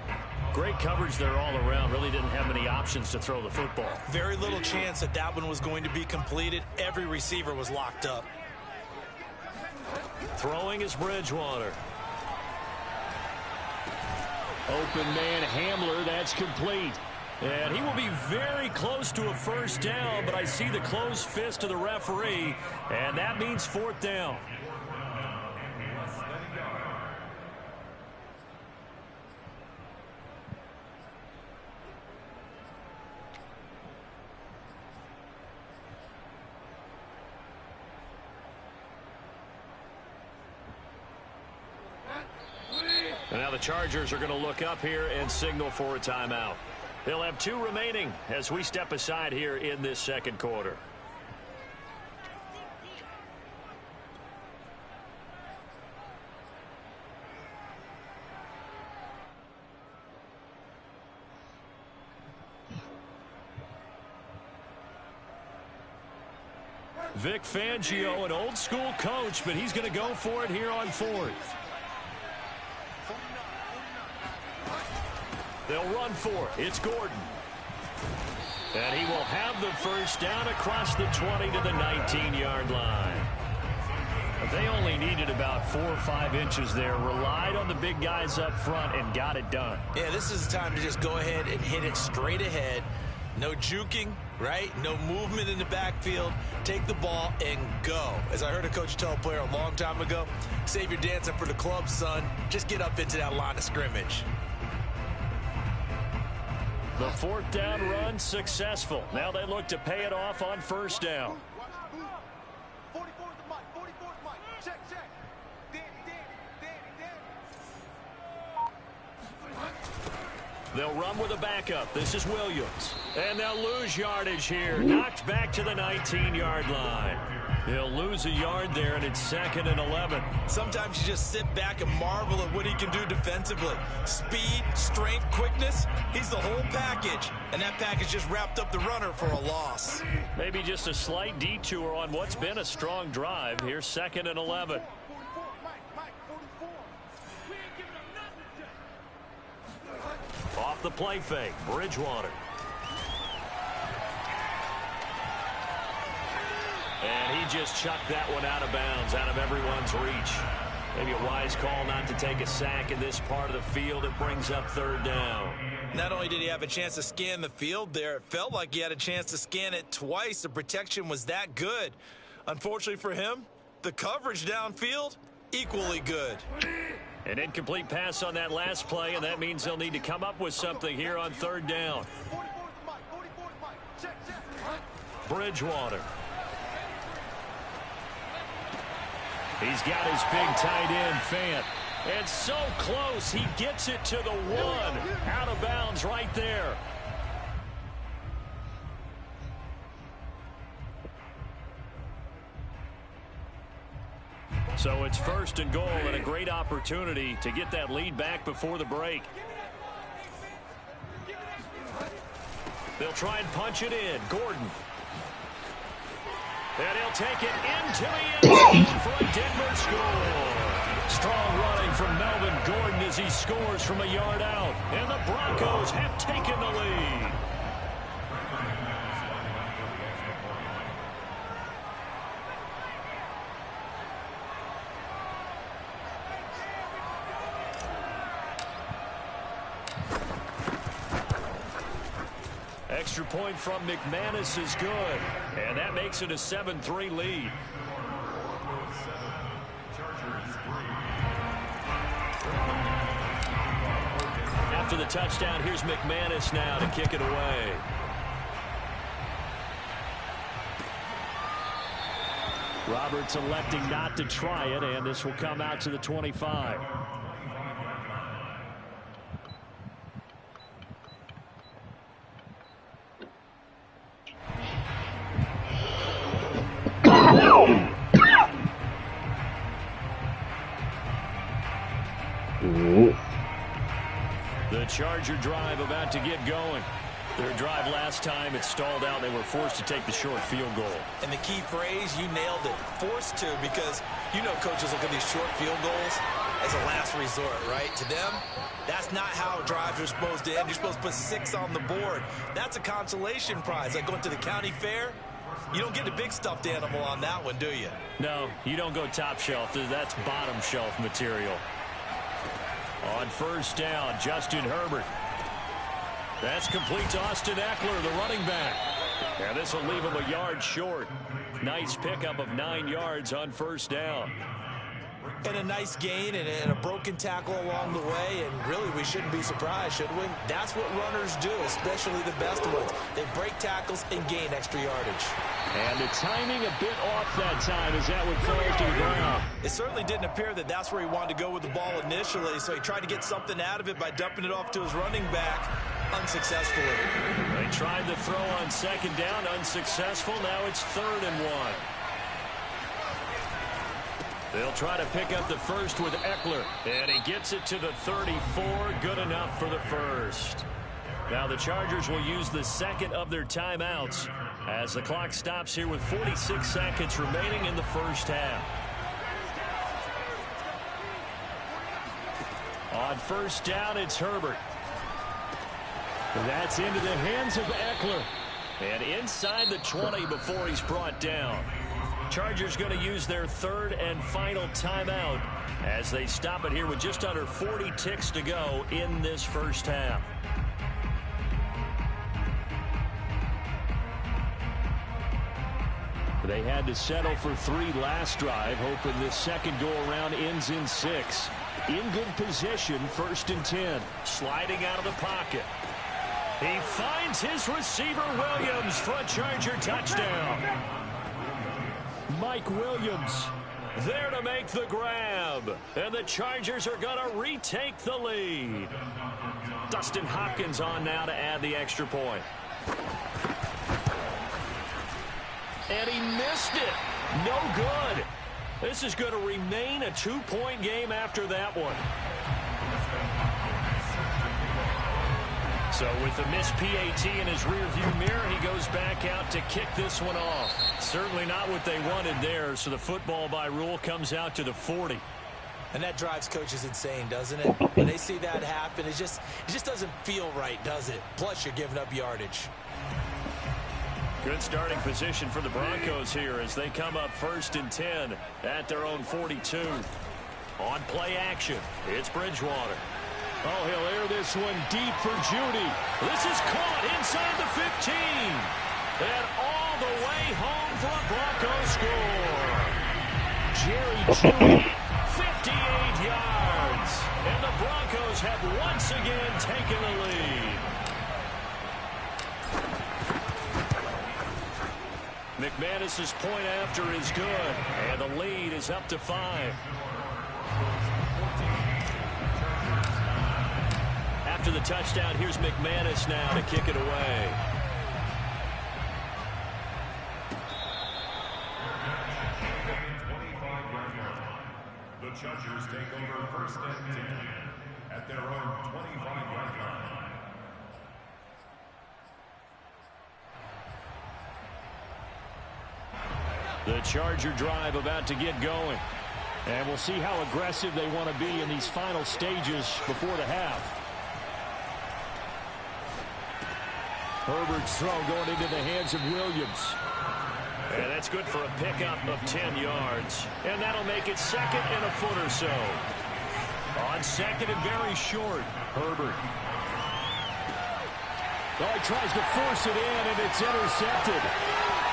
Great coverage there all around. Really didn't have many options to throw the football. Very little chance that that one was going to be completed. Every receiver was locked up. Throwing is Bridgewater. Open man Hamler, that's complete. And he will be very close to a 1st down, but I see the closed fist of the referee, and that means 4th down. And now the Chargers are going to look up here and signal for a timeout. They'll have 2 remaining as we step aside here in this 2nd quarter. Vic Fangio, an old school coach, but he's going to go for it here on 4th. They'll run for it. It's Gordon. And he will have the first down across the 20 to the 19-yard line. But they only needed about 4 or 5 inches there, relied on the big guys up front, and got it done. Yeah, this is the time to just go ahead and hit it straight ahead. No juking, right? No movement in the backfield. Take the ball and go. As I heard a coach tell a player a long time ago, save your dancing for the club, son. Just get up into that line of scrimmage. The 4th down run successful. Now they look to pay it off on 1st down. They'll run with a backup. This is Williams. And they'll lose yardage here. Knocked back to the 19-yard line. He'll lose a yard there, and it's 2nd and 11. Sometimes you just sit back and marvel at what he can do defensively. Speed, strength, quickness. He's the whole package. And that package just wrapped up the runner for a loss. Maybe just a slight detour on what's been a strong drive. Here's 2nd and 11. Off the play fake, Bridgewater. And he just chucked that one out of bounds, out of everyone's reach. Maybe a wise call not to take a sack in this part of the field. It brings up 3rd down. Not only did he have a chance to scan the field there, it felt like he had a chance to scan it twice. The protection was that good. Unfortunately for him, the coverage downfield, equally good. An incomplete pass on that last play, and that means they'll need to come up with something here on 3rd down. Bridgewater. He's got his big tight end, Fant. And so close, he gets it to the 1. Out of bounds right there. So it's 1st and goal, and a great opportunity to get that lead back before the break. They'll try and punch it in. Gordon. And he'll take it into the end zone for a Denver score. Strong running from Melvin Gordon as he scores from a yard out. And the Broncos have taken the lead. Extra point from McManus is good. And that makes it a 7-3 lead. After the touchdown, here's McManus now to kick it away. Roberts electing not to try it, and this will come out to the 25. The Charger drive about to get going. Their drive last time, it stalled out. They were forced to take the short field goal. And the key phrase, you nailed it. Forced to, because you know coaches look at these short field goals as a last resort, right? To them, that's not how drives are supposed to end. You're supposed to put 6 on the board. That's a consolation prize. Like going to the county fair, you don't get the big stuffed animal on that one, do you? No, you don't go top shelf. That's bottom shelf material. On 1st down, Justin Herbert. That's complete to Austin Eckler, the running back. And this will leave him a yard short. Nice pickup of 9 yards on 1st down. And a nice gain and a broken tackle along the way. And really, we shouldn't be surprised, should we? That's what runners do, especially the best ones. They break tackles and gain extra yardage. And the timing a bit off that time as that one falls to the ground. It certainly didn't appear that that's where he wanted to go with the ball initially, so he tried to get something out of it by dumping it off to his running back unsuccessfully. They tried to throw on 2nd down, unsuccessful. Now it's 3rd and 1. They'll try to pick up the first with Eckler, and he gets it to the 34. Good enough for the first. Now the Chargers will use the 2nd of their timeouts as the clock stops here with 46 seconds remaining in the 1st half. On 1st down, it's Herbert. That's into the hands of Eckler. And inside the 20 before he's brought down. Chargers going to use their third and final timeout as they stop it here with just under 40 ticks to go in this first half. They had to settle for 3 last drive, hoping this second go-around ends in 6. In good position, 1st and 10. Sliding out of the pocket. He finds his receiver, Williams, for a Charger touchdown. Mike Williams there to make the grab. And the Chargers are going to retake the lead. Dustin Hopkins on now to add the extra point. And he missed it. No good. This is going to remain a 2-point game after that one. So with the missed PAT in his rearview mirror, he goes back out to kick this one off. Certainly not what they wanted there, so the football by rule comes out to the 40. And that drives coaches insane, doesn't it? When they see that happen, it just doesn't feel right, does it? Plus, you're giving up yardage. Good starting position for the Broncos here as they come up 1st and 10 at their own 42. On play action, it's Bridgewater. Oh, he'll air this one deep for Judy. This is caught inside the 15. And all the way home for a Broncos score. Jerry Judy, 58 yards. And the Broncos have once again taken the lead. McManus's point after is good, and the lead is up to 5. After the touchdown, here's McManus now to kick it away. The Chargers take over 1st and 10 at their own 25-yard line. The Charger drive about to get going. And we'll see how aggressive they want to be in these final stages before the half. Herbert's throw going into the hands of Williams. And that's good for a pickup of 10 yards. And that'll make it 2nd and a foot or so. On 2nd and very short, Herbert. Oh, he tries to force it in, and it's intercepted.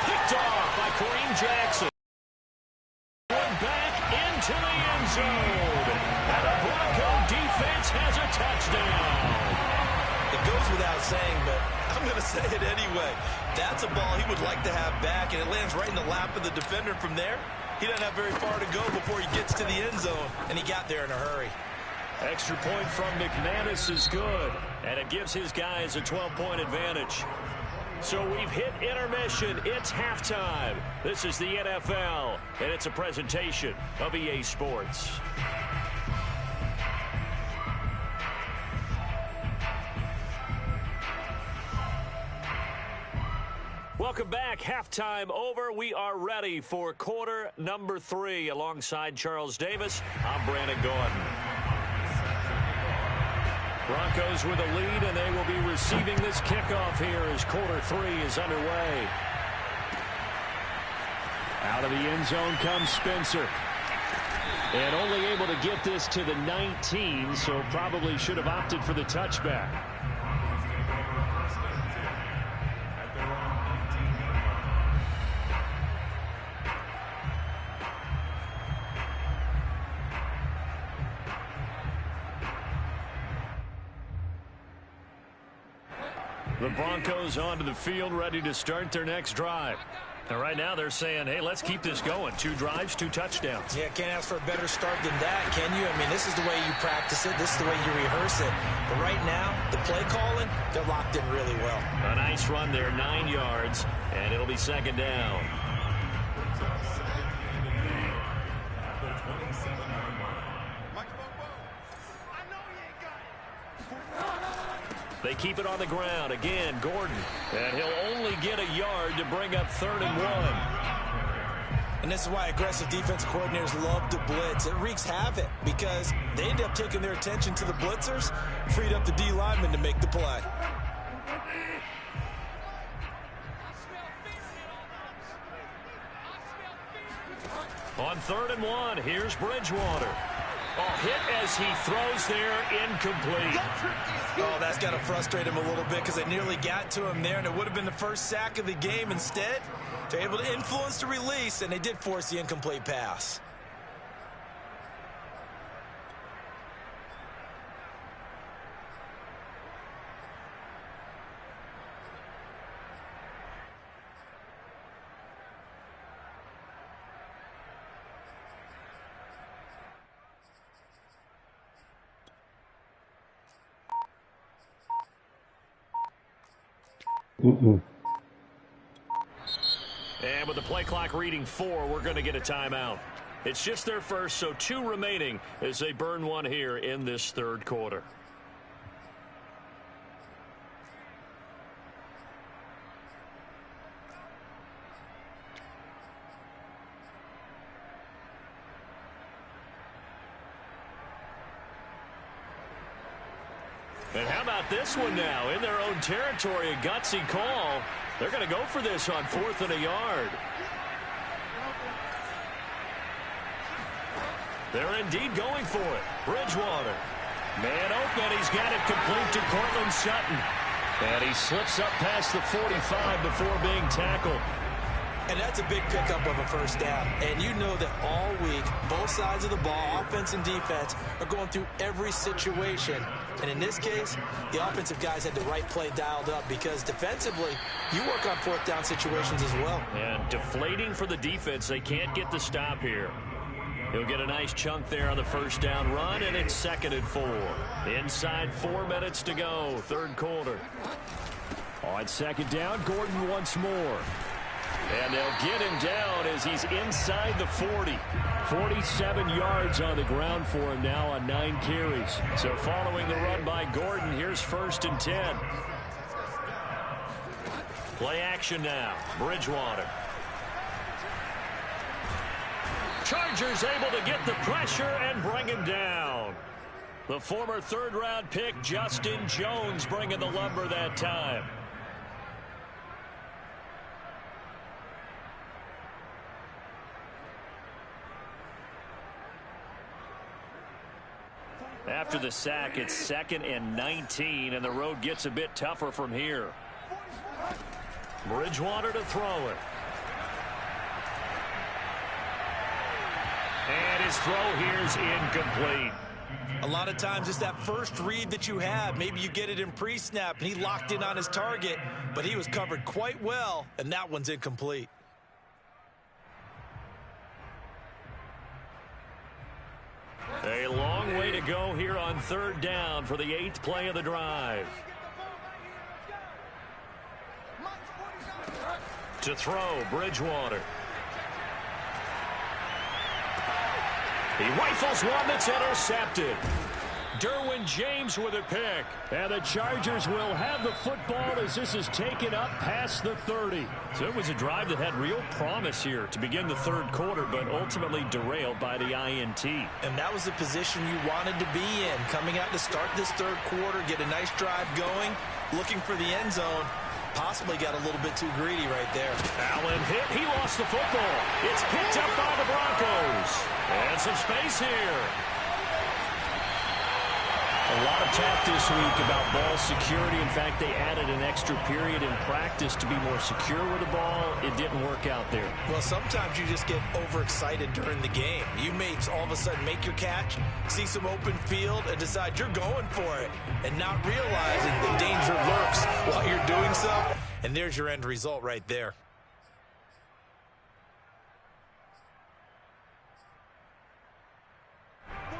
Picked off by Kareem Jackson. Going back into the end zone. And the Bronco defense has a touchdown. It goes without saying, but I'm going to say it anyway. That's a ball he would like to have back, and it lands right in the lap of the defender. From there, he doesn't have very far to go before he gets to the end zone, and he got there in a hurry. Extra point from McManus is good, and it gives his guys a 12-point advantage. So we've hit intermission. It's halftime. This is the NFL, and it's a presentation of EA Sports. Welcome back. Halftime over. We are ready for quarter number 3. Alongside Charles Davis, I'm Brandon Gordon. Broncos with a lead, and they will be receiving this kickoff here as quarter 3 is underway. Out of the end zone comes Spencer. And only able to get this to the 19, so probably should have opted for the touchback. The Broncos onto the field, ready to start their next drive. And right now they're saying, hey, let's keep this going. 2 drives, 2 touchdowns. Yeah, can't ask for a better start than that, can you? I mean, this is the way you practice it. This is the way you rehearse it. But right now, the play calling, they're locked in really well. A nice run there, 9 yards, and it'll be 2nd down. They keep it on the ground. Again, Gordon. And he'll only get a yard to bring up 3rd and 1. And this is why aggressive defensive coordinators love to blitz. It wreaks havoc because they end up taking their attention to the blitzers, freed up the D lineman to make the play. On 3rd and 1, here's Bridgewater. Oh, hit as he throws there, incomplete. Oh, that's got to frustrate him a little bit because they nearly got to him there, and it would have been the first sack of the game. Instead, they're able to influence the release, and they did force the incomplete pass. Mm-mm. And with the play clock reading 4, we're going to get a timeout. It's just their first, so 2 remaining as they burn one here in this 3rd quarter. And how about this one now? In their own territory, a gutsy call. They're going to go for this on 4th and a yard. They're indeed going for it. Bridgewater. Man open. He's got it complete to Cortland Sutton. And he slips up past the 45 before being tackled. And that's a big pickup of a first down. And you know that all week, both sides of the ball, offense and defense, are going through every situation. And in this case, the offensive guys had the right play dialed up because defensively, you work on 4th down situations as well. And deflating for the defense. They can't get the stop here. He'll get a nice chunk there on the first down run, and it's 2nd and 4. Inside 4 minutes to go, 3rd quarter. On 2nd down, Gordon once more. And they'll get him down as he's inside the 40. 47 yards on the ground for him now on 9 carries. So following the run by Gordon, here's 1st and 10. Play action now. Bridgewater. Chargers able to get the pressure and bring him down. The former 3rd-round pick, Justin Jones, bringing the lumber that time. After the sack, it's 2nd and 19, and the road gets a bit tougher from here. Bridgewater to throw it. And his throw here is incomplete. A lot of times it's that first read that you have. Maybe you get it in pre-snap, and he locked in on his target, but he was covered quite well, and that one's incomplete. A long way to go here on 3rd down for the 8th play of the drive. To throw, Bridgewater. He rifles one that's intercepted. Derwin James with a pick. And the Chargers will have the football as this is taken up past the 30. So it was a drive that had real promise here to begin the 3rd quarter, but ultimately derailed by the INT. And that was the position you wanted to be in. Coming out to start this 3rd quarter, get a nice drive going, looking for the end zone. Possibly got a little bit too greedy right there. Allen hit. He lost the football. It's picked up by the Broncos. And some space here. A lot of talk this week about ball security. In fact, they added an extra period in practice to be more secure with the ball. It didn't work out there. Well, sometimes you just get overexcited during the game. You may all of a sudden make your catch, see some open field, and decide you're going for it, and not realizing the danger lurks while you're doing so. And there's your end result right there.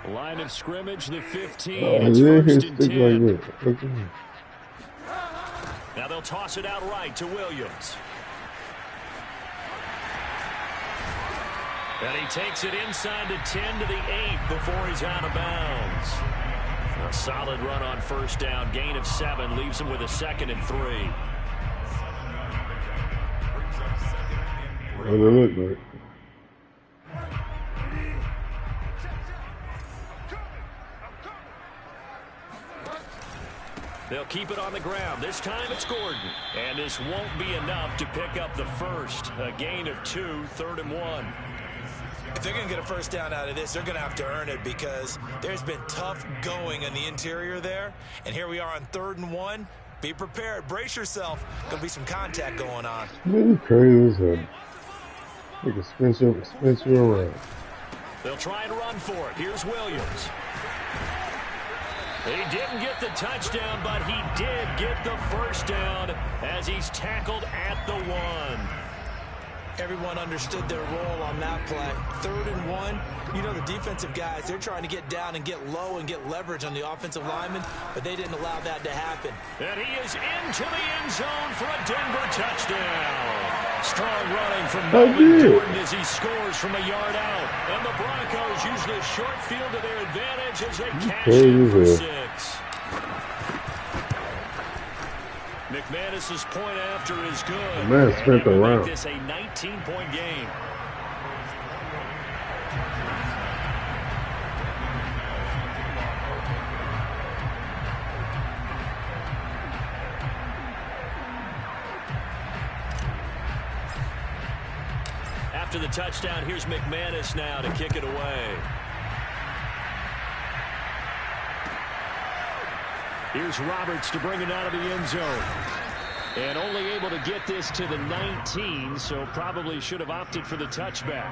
Line of scrimmage, the 15. Oh, It's yeah, 1st and 10. like that. Okay. Now they'll toss it out right to Williams. And he takes it inside the 10 to the 8 before he's out of bounds. A solid run on 1st down. Gain of 7 leaves him with a 2nd and 3. What do they look like? They'll keep it on the ground. This time it's Gordon. And this won't be enough to pick up the first. A gain of 2, 3rd and 1. If they're going to get a first down out of this, they're going to have to earn it because there's been tough going in the interior there. And here we are on 3rd and 1. Be prepared. Brace yourself. Going to be some contact going on. Man, you crazy as hell. They can spin you around. They'll try and run for it. Here's Williams. He didn't get the touchdown, but he did get the first down as he's tackled at the 1. Everyone understood their role on that play. 3rd and 1. You know, the defensive guys, they're trying to get down and get low and get leverage on the offensive lineman, but they didn't allow that to happen. And he is into the end zone for a Denver touchdown. Strong running from Melvin Gordon as he scores from a yard out. And the Broncos use the short field to their advantage as they cash in for 6. McManus's point after is good. Man, spent the round. Make this a 19-point game. After the touchdown, here's McManus now to kick it away. Here's Roberts to bring it out of the end zone. And only able to get this to the 19, so probably should have opted for the touchback.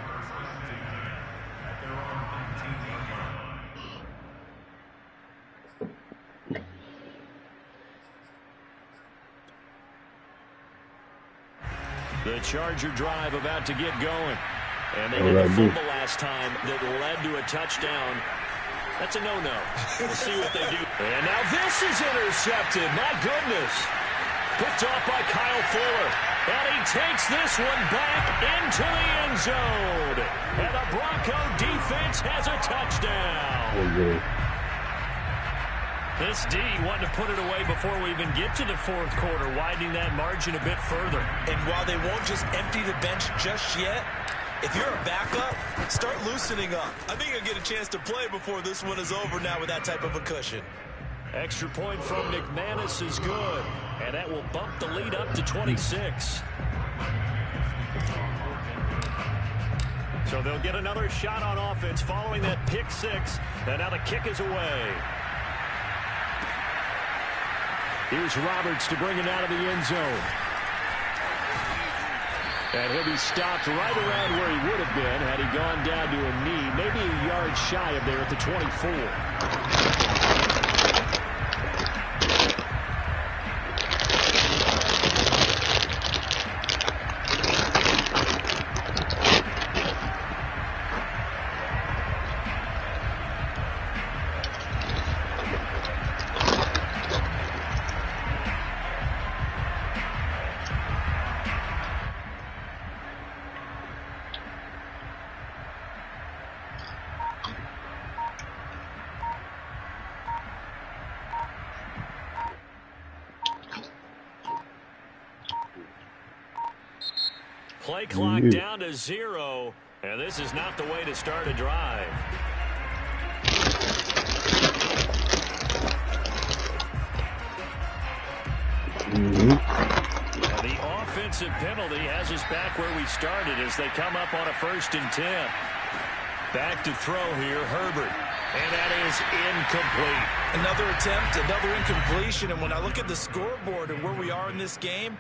The Charger drive about to get going. And they had a fumble last time that led to a touchdown. That's a no-no. We'll see what they do. And now this is intercepted. My goodness. Picked off by Kyle Fuller. And he takes this one back into the end zone. And the Bronco defense has a touchdown. This D wanted to put it away before we even get to the 4th quarter, widening that margin a bit further. And while they won't just empty the bench just yet, if you're a backup, start loosening up. I think you'll get a chance to play before this one is over now with that type of a cushion. Extra point from McManus is good, and that will bump the lead up to 26. So they'll get another shot on offense following that pick 6, and now the kick is away. Here's Roberts to bring it out of the end zone. And he'll be stopped right around where he would have been had he gone down to a knee, maybe a yard shy of there at the 24. Play clock down to 0, and this is not the way to start a drive. The offensive penalty has us back where we started as they come up on a 1st and 10. Back to throw here, Herbert. And that is incomplete. Another attempt, another incompletion, and when I look at the scoreboard and where we are in this game,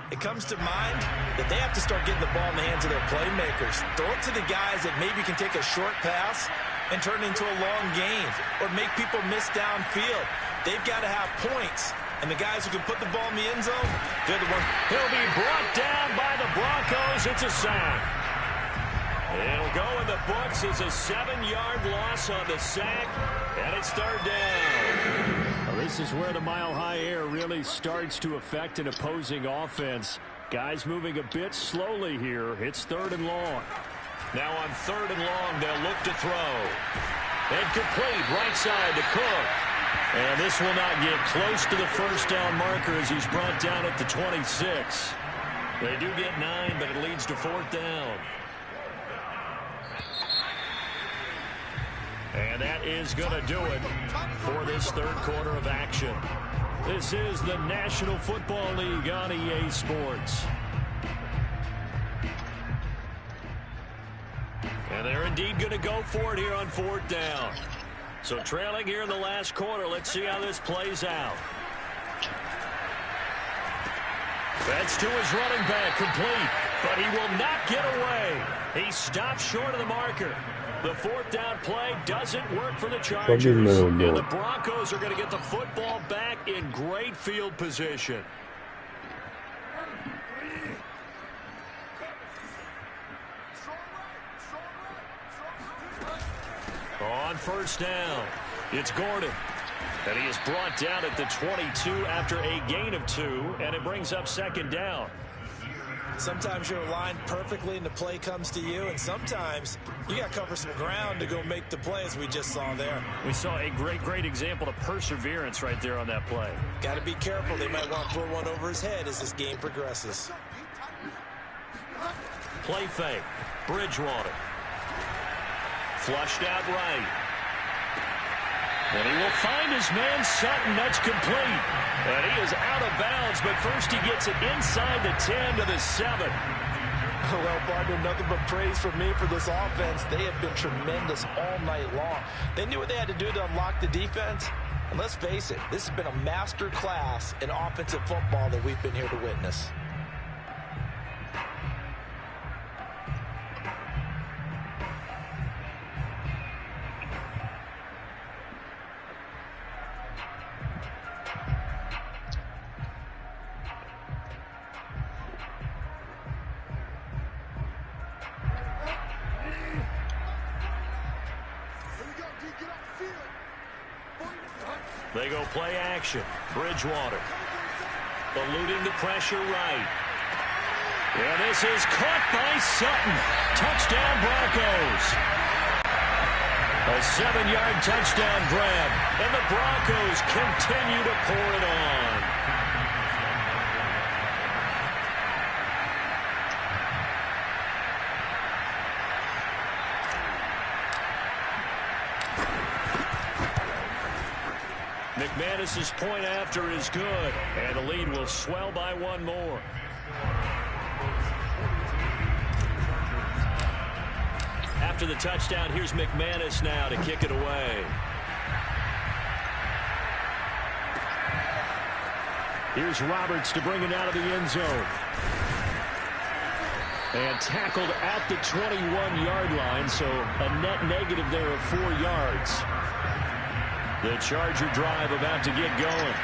it comes to mind that they have to start getting the ball in the hands of their playmakers. Throw it to the guys that maybe can take a short pass and turn it into a long gain or make people miss downfield. They've got to have points. And the guys who can put the ball in the end zone, they're the ones. He'll be brought down by the Broncos. It's a sack. It'll go in the books as a 7-yard loss on the sack, and it's 3rd down. Well, this is where the mile-high air really starts to affect an opposing offense. Guys moving a bit slowly here. It's 3rd and long. Now on 3rd and long, they'll look to throw. Incomplete, right side to Cook. And this will not get close to the first down marker as he's brought down at the 26. They do get 9, but it leads to 4th down. And that is going to do it for this 3rd quarter of action. This is the National Football League on EA Sports. And they're indeed going to go for it here on 4th down. So trailing here in the last quarter. Let's see how this plays out. That's to his running back, complete, but he will not get away. He stopped short of the marker. The 4th down play doesn't work for the Chargers. And the Broncos are going to get the football back in great field position. On 1st down, it's Gordon. And he is brought down at the 22 after a gain of 2, and it brings up 2nd down. Sometimes you're aligned perfectly and the play comes to you, and sometimes you got to cover some ground to go make the play, as we just saw there. We saw a great example of perseverance right there on that play. Got to be careful. They might want to throw one over his head as this game progresses. Play fake. Bridgewater. Flushed out right. And he will find his man Sutton. That's complete. And he is out of bounds, but first he gets it inside the 10 to the 7. Well, partner, nothing but praise from me for this offense. They have been tremendous all night long. They knew what they had to do to unlock the defense. And let's face it, this has been a master class in offensive football that we've been here to witness. They go play action. Bridgewater. Eluding the pressure right. And this is caught by Sutton. Touchdown Broncos. A 7-yard touchdown grab. And the Broncos continue to pour it on. McManus's point after is good, and the lead will swell by 1 more. After the touchdown, here's McManus now to kick it away. Here's Roberts to bring it out of the end zone. And tackled at the 21-yard line, so a net negative there of 4 yards. The Charger drive about to get going.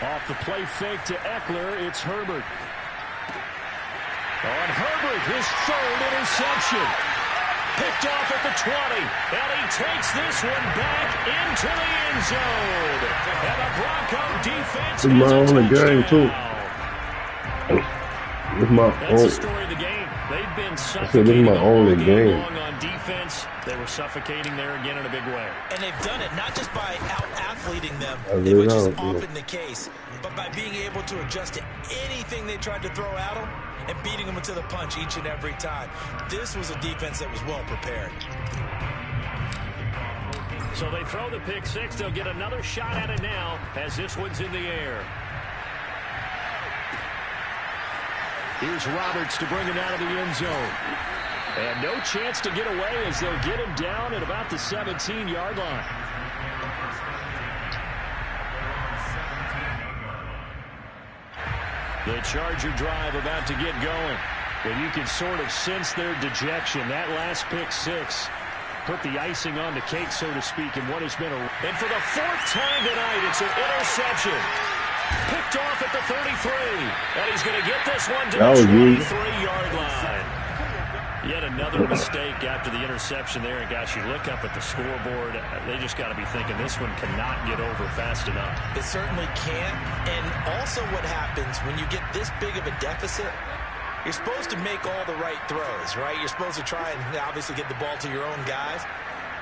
Off the play fake to Eckler, it's Herbert. On Herbert, his 3rd interception. Picked off at the 20, and he takes this one back into the end zone. And the Bronco defense is my only game, too. That's the story of the game. They've been suffocating all game long on defense. They were suffocating there again in a big way. And they've done it not just by out-athleting them, which is often the case, but by being able to adjust to anything they tried to throw at them and beating them to the punch each and every time. This was a defense that was well prepared. So they throw the pick 6. They'll get another shot at it now as this one's in the air. Here's Roberts to bring it out of the end zone. And no chance to get away as they'll get him down at about the 17-yard line. The Charger drive about to get going. And you can sort of sense their dejection. That last pick 6 put the icing on the cake, so to speak, in what has been a... And for the 4th time tonight, it's an interception. Picked off at the 33. And he's going to get this one to the 23-yard line. Yet another mistake after the interception there. And, gosh, you look up at the scoreboard. They just got to be thinking this one cannot get over fast enough. It certainly can't. And also what happens when you get this big of a deficit, you're supposed to make all the right throws, right? You're supposed to try and obviously get the ball to your own guys.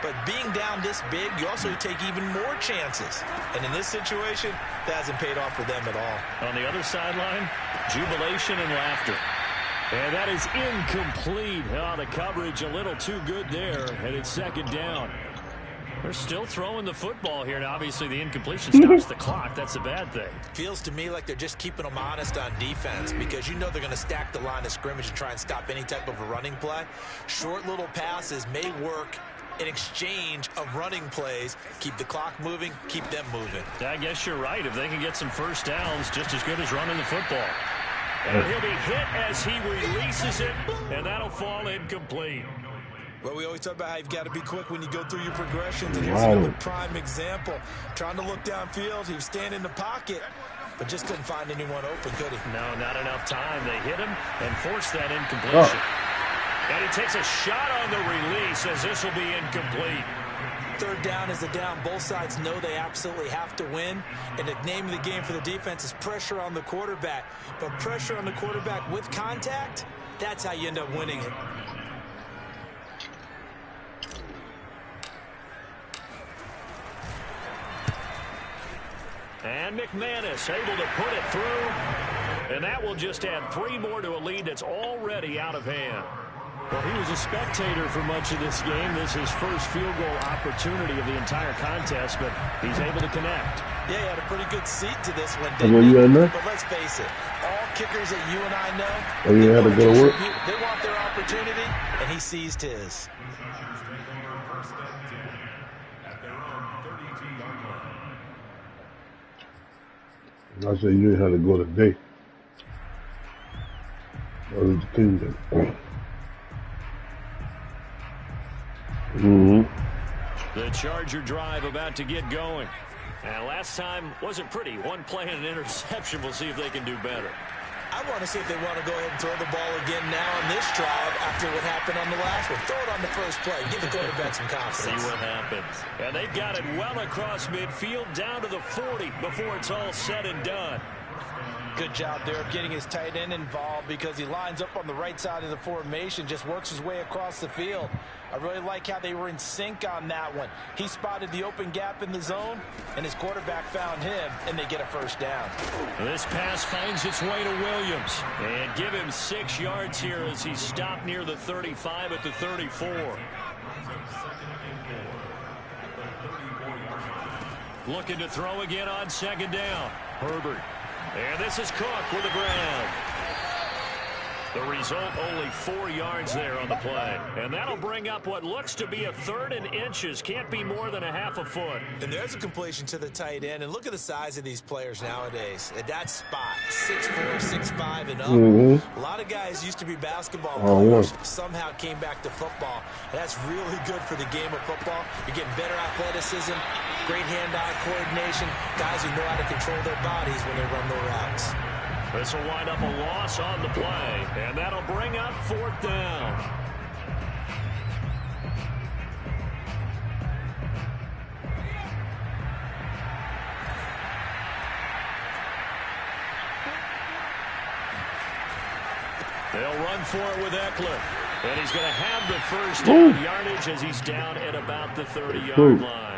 But being down this big, you also take even more chances. And in this situation, that hasn't paid off for them at all. On the other sideline, jubilation and laughter. And that is incomplete. Oh, the coverage a little too good there, and it's 2nd down. They're still throwing the football here, and obviously the incompletion stops the clock. That's a bad thing. Feels to me like they're just keeping them honest on defense because you know they're going to stack the line of scrimmage and try and stop any type of a running play. Short little passes may work in exchange of running plays. Keep the clock moving, keep them moving. I guess you're right. If they can get some first downs, just as good as running the football. And he'll be hit as he releases it, and that'll fall incomplete. Well, we always talk about how you've got to be quick when you go through your progressions, and here's another prime example. Trying to look downfield, he was standing in the pocket, but just couldn't find anyone open, could he? No, not enough time. They hit him and forced that incompletion. And he takes a shot on the release as this will be incomplete. Third down is the down. Both sides know they absolutely have to win, and the name of the game for the defense is pressure on the quarterback. But pressure on the quarterback with contact, that's how you end up winning it. And McManus able to put it through. And that will just add 3 more to a lead that's already out of hand. Well, he was a spectator for much of this game. This is his first field goal opportunity of the entire contest, but he's able to connect. Yeah, he had a pretty good seat to this one, That's what you had there? But let's face it, all kickers that you and I know, Oh, you had to go to work? They want their opportunity, and he seized his. I said you didn't have to go today. That was the kingdom. The Charger drive about to get going. And last time wasn't pretty. One play and an interception. We'll see if they can do better. I want to see if they want to go ahead and throw the ball again now on this drive after what happened on the last one. Throw it on the first play. Give the quarterback some confidence. See what happens. And they've got it well across midfield down to the 40 before it's all said and done. Good job there of getting his tight end involved because he lines up on the right side of the formation, just works his way across the field. I really like how they were in sync on that one. He spotted the open gap in the zone, and his quarterback found him, and they get a first down. This pass finds its way to Williams. And give him 6 yards here as he stopped near the 35 at the 34. Looking to throw again on second down. Herbert. And this is Cook with the ground. The result, only 4 yards there on the play. And that'll bring up what looks to be a 3rd and inches. Can't be more than a half a foot. And there's a completion to the tight end. And look at the size of these players nowadays. At that spot, 6'4", 6'5", and up. A lot of guys used to be basketball players, somehow came back to football. And that's really good for the game of football. You're getting better athleticism, great hand-eye coordination, guys who know how to control their bodies when they run their routes. This will wind up a loss on the play, and that'll bring up 4th down. They'll run for it with Eckler, and he's going to have the first down yardage as he's down at about the 30-yard line.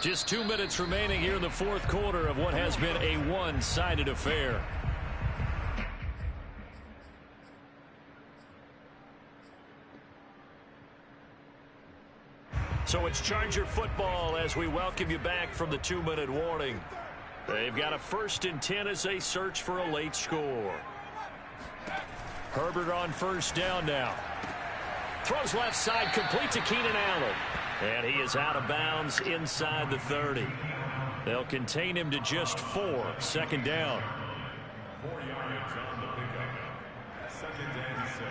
Just 2 minutes remaining here in the 4th quarter of what has been a one-sided affair. So it's Charger football as we welcome you back from the 2-minute warning. They've got a 1st and 10 as they search for a late score. Herbert on 1st down now. Throws left side, complete to Keenan Allen. And he is out of bounds inside the 30. They'll contain him to just 4. 2nd down. 4 yards on the pickup. 2nd and 6.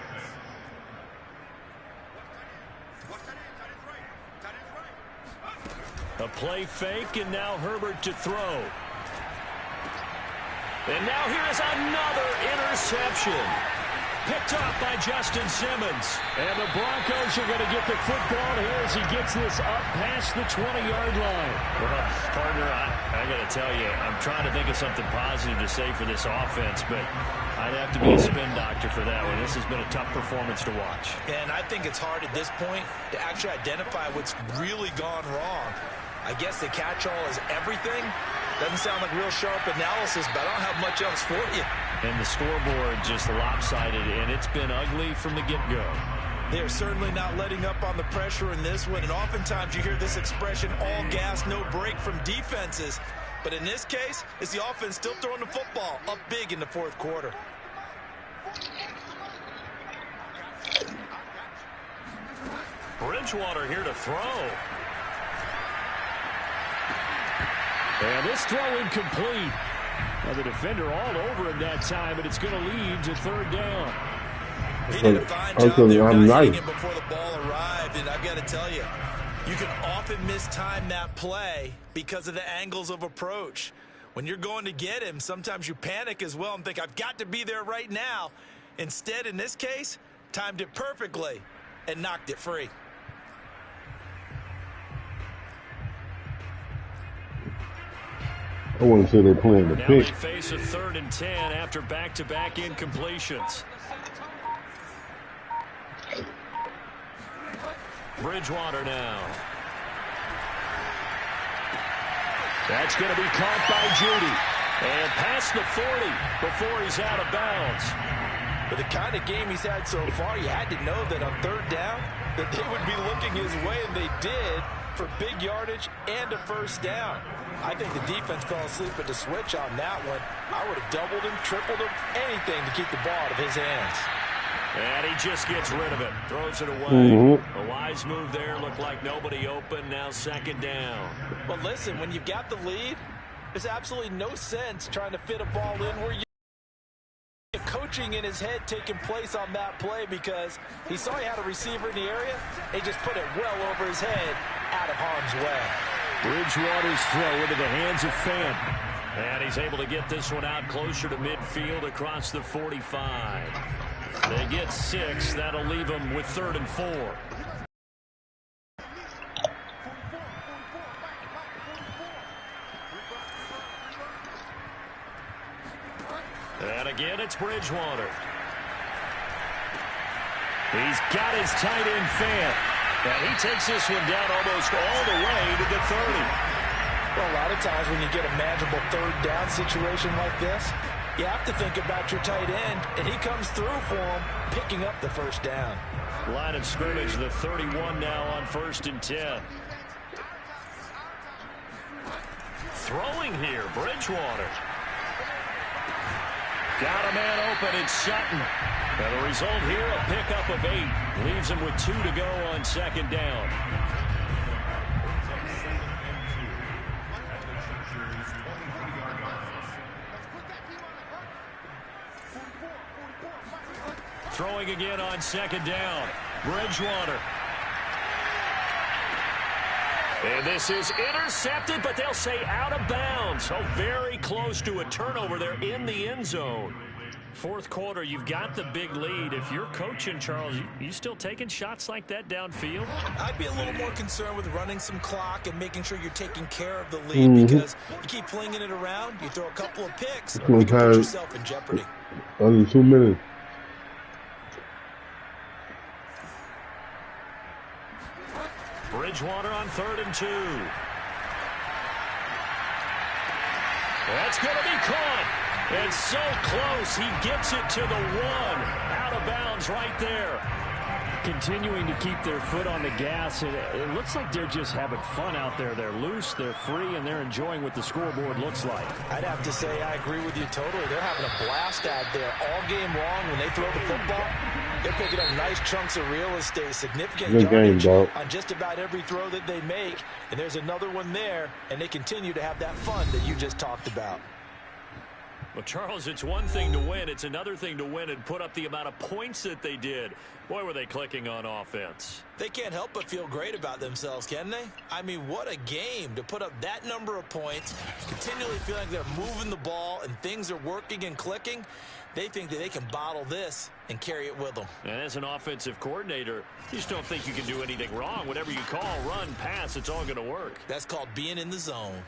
A play fake, and now Herbert to throw. And now here is another interception. Picked up by Justin Simmons. And the Broncos are going to get the football here as he gets this up past the 20-yard line. Well, partner, I got to tell you, I'm trying to think of something positive to say for this offense, but I'd have to be a spin doctor for that one. This has been a tough performance to watch. And I think it's hard at this point to actually identify what's really gone wrong. I guess the catch-all is everything. Doesn't sound like real sharp analysis, but I don't have much else for you. And the scoreboard just lopsided, and it's been ugly from the get-go. They're certainly not letting up on the pressure in this one, and oftentimes you hear this expression, all gas, no break from defenses. But in this case, it's the offense still throwing the football up big in the fourth quarter. Bridgewater here to throw. And this throw incomplete. Now the defender all over him that time, but it's going to lead to third down. He did a fine job there not hitting him before the ball arrived, and I've got to tell you, you can often mistime that play because of the angles of approach. When you're going to get him, sometimes you panic as well and think, I've got to be there right now. Instead, in this case, timed it perfectly and knocked it free. I want to say they're playing the now pick. Now they face a 3rd and 10 after back-to-back incompletions. Bridgewater now. That's going to be caught by Judy. And past the 40 before he's out of bounds. With the kind of game he's had so far, you had to know that on 3rd down, that they would be looking his way, and they did, for big yardage and a first down. I think the defense fell asleep at the switch on that one. I would have doubled him, tripled him, anything to keep the ball out of his hands. And he just gets rid of it. Throws it away. A wise move there. Looked like nobody open. Now 2nd down. But listen, when you've got the lead, there's absolutely no sense trying to fit a ball in where you coaching in his head taking place on that play, because he saw he had a receiver in the area. He just put it well over his head, out of harm's way. Bridgewater's throw into the hands of Fant. And he's able to get this one out closer to midfield across the 45. They get 6. That'll leave them with 3rd and 4. And again, it's Bridgewater. He's got his tight end Fant. And he takes this one down almost all the way to the 30. Well, a lot of times when you get a manageable 3rd down situation like this, you have to think about your tight end, and he comes through for him, picking up the first down. Line of scrimmage, the 31 now on 1st and 10. Throwing here, Bridgewater. Got a man open, it's Sutton. And the result here, a pickup of 8. Leaves him with 2 to go on 2nd down. Throwing again on 2nd down. Bridgewater. And this is intercepted, but they'll say out of bounds. So very close to a turnover there in the end zone. 4th quarter, you've got the big lead. If you're coaching, Charles, you still taking shots like that downfield? I'd be a little more concerned with running some clock and making sure you're taking care of the lead, because you keep flinging it around, you throw a couple of picks, you can put yourself in jeopardy. Under 2 minutes. Bridgewater on 3rd and 2. That's going to be caught. And so close, he gets it to the 1. Out of bounds right there. Continuing to keep their foot on the gas. It looks like they're just having fun out there. They're loose, they're free, and they're enjoying what the scoreboard looks like. I'd have to say I agree with you totally. They're having a blast out there all game long. When they throw the football, they're picking up nice chunks of real estate, significant yardage on just about every throw that they make. And there's another one there, and they continue to have that fun that you just talked about. Well, Charles, it's one thing to win. It's another thing to win and put up the amount of points that they did. Boy, were they clicking on offense. They can't help but feel great about themselves, can they? I mean, what a game to put up that number of points, continually feeling like they're moving the ball and things are working and clicking. They think that they can bottle this and carry it with them. And as an offensive coordinator, you just don't think you can do anything wrong. Whatever you call, run, pass, it's all going to work. That's called being in the zone.